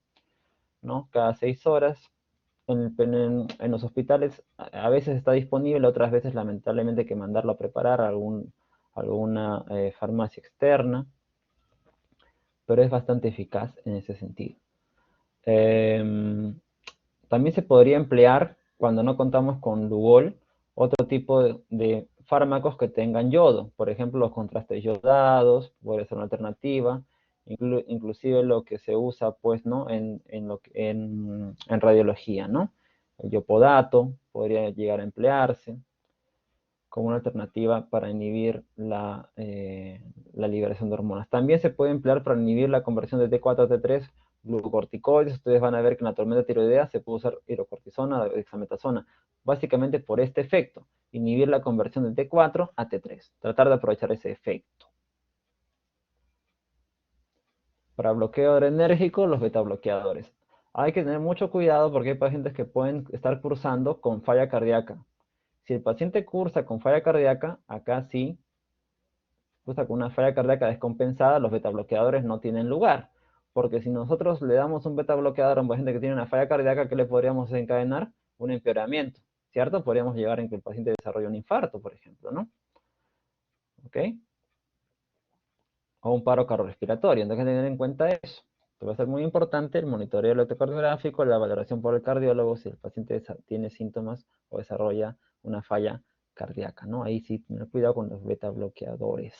¿no? Cada 6 horas. En los hospitales a veces está disponible, otras veces lamentablemente hay que mandarlo a preparar a alguna farmacia externa, pero es bastante eficaz en ese sentido. También se podría emplear, cuando no contamos con Lugol, otro tipo de fármacos que tengan yodo. Por ejemplo, los contrastes yodados, puede ser una alternativa. Inclusive lo que se usa, pues, ¿no? en radiología, ¿no? El yopodato podría llegar a emplearse como una alternativa para inhibir la liberación de hormonas. También se puede emplear para inhibir la conversión de T4 a T3 glucocorticoides. Ustedes van a ver que en la tormenta tiroidea se puede usar hidrocortisona, dexametasona, básicamente por este efecto, inhibir la conversión de T4 a T3, tratar de aprovechar ese efecto. Para bloqueo adrenérgico, los betabloqueadores. Hay que tener mucho cuidado porque hay pacientes que pueden estar cursando con falla cardíaca. Si el paciente cursa con falla cardíaca, acá sí, cursa con una falla cardíaca descompensada, los betabloqueadores no tienen lugar. Porque si nosotros le damos un betabloqueador a un paciente que tiene una falla cardíaca, ¿qué le podríamos desencadenar? Un empeoramiento, ¿cierto? Podríamos llegar en que el paciente desarrolle un infarto, por ejemplo, ¿no? ¿Ok? O un paro cardiorrespiratorio. Entonces hay que tener en cuenta eso. Esto va a ser muy importante el monitoreo electrocardiográfico, la valoración por el cardiólogo si el paciente tiene síntomas o desarrolla una falla cardíaca, ¿no? Ahí sí tener cuidado con los betabloqueadores.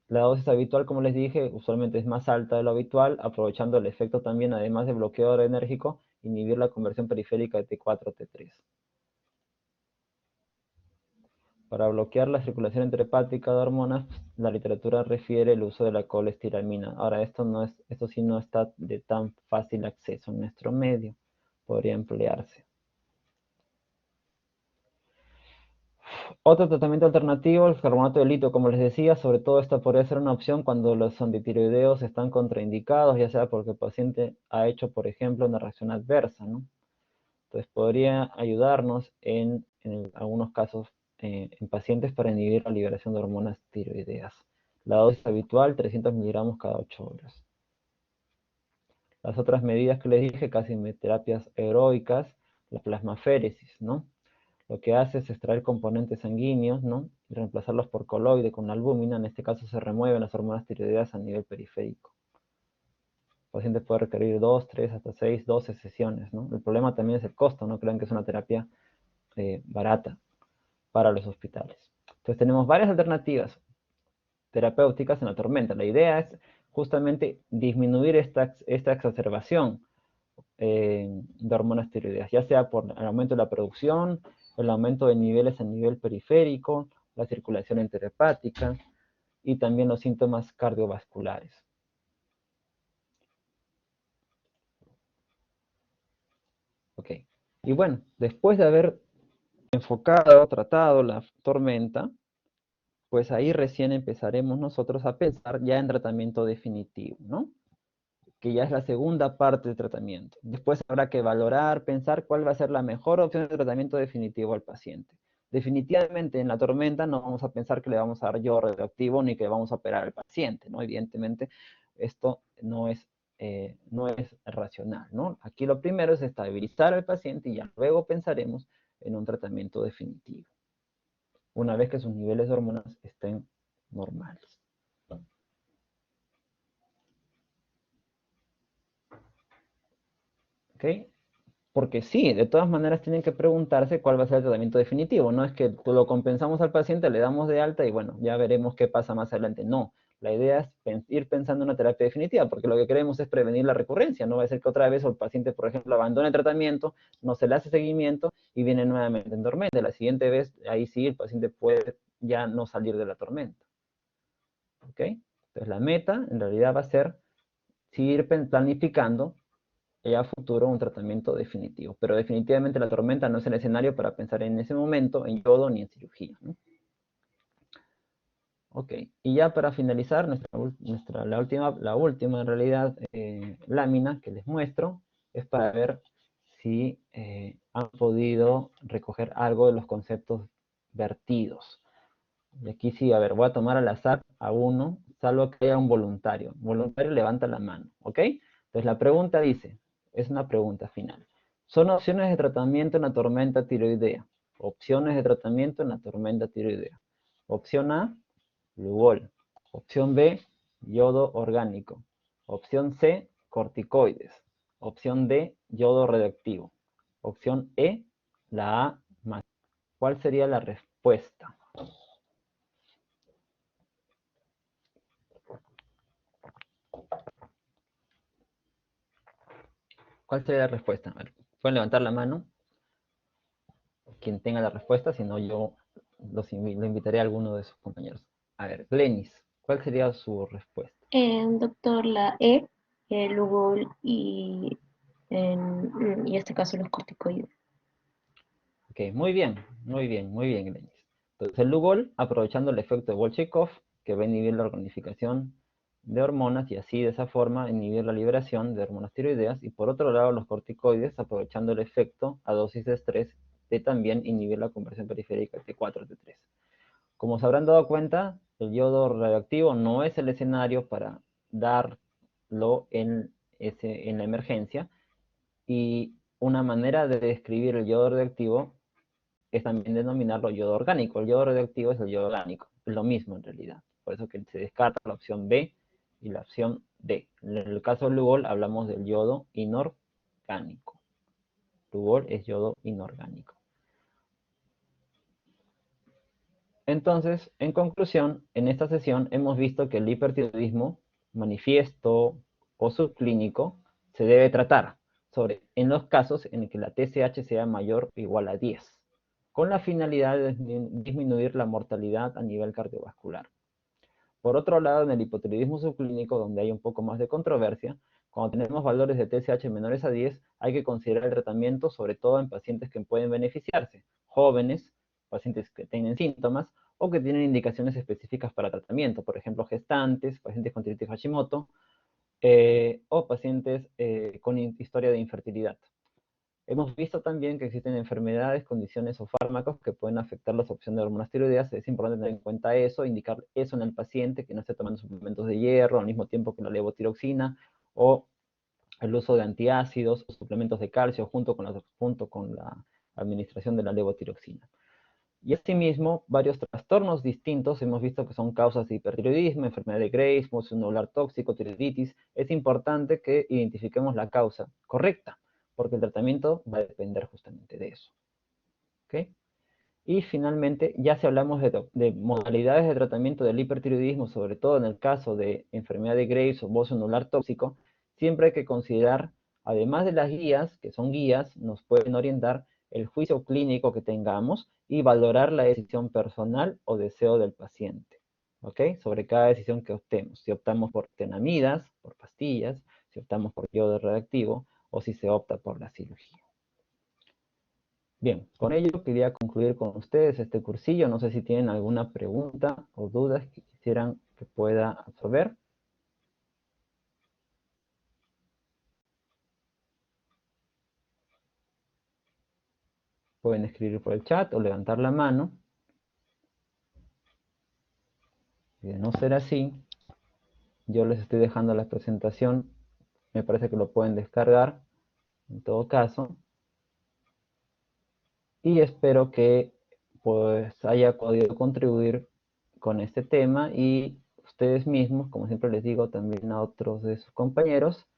La dosis habitual, como les dije, usualmente es más alta de lo habitual, aprovechando el efecto también, además de bloqueo enérgico, inhibir la conversión periférica de T4 a T3. Para bloquear la circulación intrahepática de hormonas, la literatura refiere el uso de la colestiramina. Ahora, esto sí no está de tan fácil acceso en nuestro medio. Podría emplearse. Otro tratamiento alternativo, el carbonato de litio, como les decía, sobre todo esta podría ser una opción cuando los antitiroideos están contraindicados, ya sea porque el paciente ha hecho, por ejemplo, una reacción adversa, ¿no? Entonces podría ayudarnos en algunos casos en pacientes para inhibir la liberación de hormonas tiroideas. La dosis habitual, 300 miligramos cada 8 horas. Las otras medidas que les dije, casi terapias heroicas, la plasmaféresis, ¿no? Lo que hace es extraer componentes sanguíneos, ¿no? Y reemplazarlos por coloide con albúmina. En este caso se remueven las hormonas tiroideas a nivel periférico. El paciente puede requerir 2, 3, hasta 6, 12 sesiones, ¿no? El problema también es el costo, no crean que es una terapia barata para los hospitales. Entonces tenemos varias alternativas terapéuticas en la tormenta. La idea es justamente disminuir esta exacerbación de hormonas tiroideas, ya sea por el aumento de la producción, el aumento de niveles a nivel periférico, la circulación interhepática y también los síntomas cardiovasculares. Ok. Y bueno, después de haber enfocado, tratado la tormenta, pues ahí recién empezaremos nosotros a pensar ya en tratamiento definitivo, ¿no? Que ya es la segunda parte del tratamiento. Después habrá que valorar, pensar cuál va a ser la mejor opción de tratamiento definitivo al paciente. Definitivamente en la tormenta no vamos a pensar que le vamos a dar yodo radioactivo ni que vamos a operar al paciente, ¿no? Evidentemente esto no es racional, ¿no? Aquí lo primero es estabilizar al paciente y ya luego pensaremos en un tratamiento definitivo, una vez que sus niveles de hormonas estén normales. ¿Ok? Porque sí, de todas maneras tienen que preguntarse cuál va a ser el tratamiento definitivo. No es que lo compensamos al paciente, le damos de alta y bueno, ya veremos qué pasa más adelante. No, la idea es ir pensando en una terapia definitiva, porque lo que queremos es prevenir la recurrencia. No va a ser que otra vez el paciente, por ejemplo, abandone el tratamiento, no se le hace seguimiento y viene nuevamente en tormenta. La siguiente vez, ahí sí, el paciente puede ya no salir de la tormenta. ¿Ok? Entonces la meta en realidad va a ser seguir planificando a futuro un tratamiento definitivo. Pero definitivamente la tormenta no es el escenario para pensar en ese momento en yodo ni en cirugía, ¿no? Ok, y ya para finalizar, la última en realidad lámina que les muestro es para ver si han podido recoger algo de los conceptos vertidos. Y aquí sí, a ver, voy a tomar al azar a uno, salvo que haya un voluntario. Voluntario levanta la mano, ¿ok? Entonces la pregunta dice, es una pregunta final. Son opciones de tratamiento en la tormenta tiroidea. Opciones de tratamiento en la tormenta tiroidea. Opción A, Lugol. Opción B, yodo orgánico. Opción C, corticoides. Opción D, yodo radioactivo. Opción E, la A más. ¿Cuál sería la respuesta? ¿Cuál sería la respuesta? A ver, pueden levantar la mano quien tenga la respuesta, si no yo lo invitaré a alguno de sus compañeros. A ver, Glenis, ¿cuál sería su respuesta? Doctor, la E, el Lugol y en este caso los corticoides. Ok, muy bien, Glenis. Entonces el Lugol, aprovechando el efecto de Bolshikov, que va a inhibir la organificación de hormonas y así de esa forma inhibir la liberación de hormonas tiroideas, y por otro lado los corticoides, aprovechando el efecto a dosis de estrés de también inhibir la conversión periférica T4 T3. Como se habrán dado cuenta, el yodo radioactivo no es el escenario para darlo en la emergencia, y una manera de describir el yodo radioactivo es también denominarlo yodo orgánico. El yodo radioactivo es el yodo orgánico, es lo mismo en realidad. Por eso que se descarta la opción B y la opción D. En el caso del Lugol hablamos del yodo inorgánico. Lugol es yodo inorgánico. Entonces, en conclusión, en esta sesión hemos visto que el hipertiroidismo manifiesto o subclínico se debe tratar en los casos en que la TSH sea mayor o igual a 10, con la finalidad de disminuir la mortalidad a nivel cardiovascular. Por otro lado, en el hipotiroidismo subclínico, donde hay un poco más de controversia, cuando tenemos valores de TSH menores a 10, hay que considerar el tratamiento, sobre todo en pacientes que pueden beneficiarse, jóvenes, pacientes que tienen síntomas, o que tienen indicaciones específicas para tratamiento, por ejemplo, gestantes, pacientes con tiroides Hashimoto, o pacientes con historia de infertilidad. Hemos visto también que existen enfermedades, condiciones o fármacos que pueden afectar la absorción de hormonas tiroideas. Es importante tener en cuenta eso, indicar eso en el paciente, que no esté tomando suplementos de hierro al mismo tiempo que la levotiroxina, o el uso de antiácidos o suplementos de calcio junto con la administración de la levotiroxina. Y asimismo, varios trastornos distintos hemos visto que son causas de hipertiroidismo, enfermedad de Graves, moco nodular tóxico, tiroiditis. Es importante que identifiquemos la causa correcta, porque el tratamiento va a depender justamente de eso. ¿Okay? Y finalmente, ya si hablamos de modalidades de tratamiento del hipertiroidismo, sobre todo en el caso de enfermedad de Graves o moco nodular tóxico, siempre hay que considerar, además de las guías, que son guías, nos pueden orientar el juicio clínico que tengamos y valorar la decisión personal o deseo del paciente, ¿ok? Sobre cada decisión que optemos. Si optamos por tenamidas, por pastillas, si optamos por yodo radioactivo o si se opta por la cirugía. Bien, con ello quería concluir con ustedes este cursillo. No sé si tienen alguna pregunta o dudas que quisieran que pueda absorber. Pueden escribir por el chat o levantar la mano. Y de no ser así, yo les estoy dejando la presentación. Me parece que lo pueden descargar en todo caso. Y espero que pues haya podido contribuir con este tema, y ustedes mismos, como siempre les digo también a otros de sus compañeros,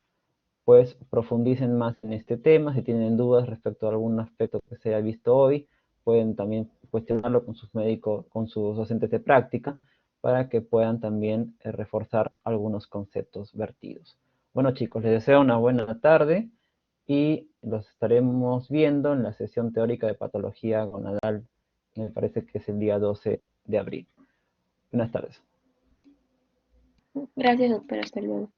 pues profundicen más en este tema. Si tienen dudas respecto a algún aspecto que se haya visto hoy, pueden también cuestionarlo con sus médicos, con sus docentes de práctica, para que puedan también reforzar algunos conceptos vertidos. Bueno, chicos, les deseo una buena tarde y los estaremos viendo en la sesión teórica de patología gonadal, me parece que es el día 12 de abril. Buenas tardes. Gracias, doctora. Hasta luego.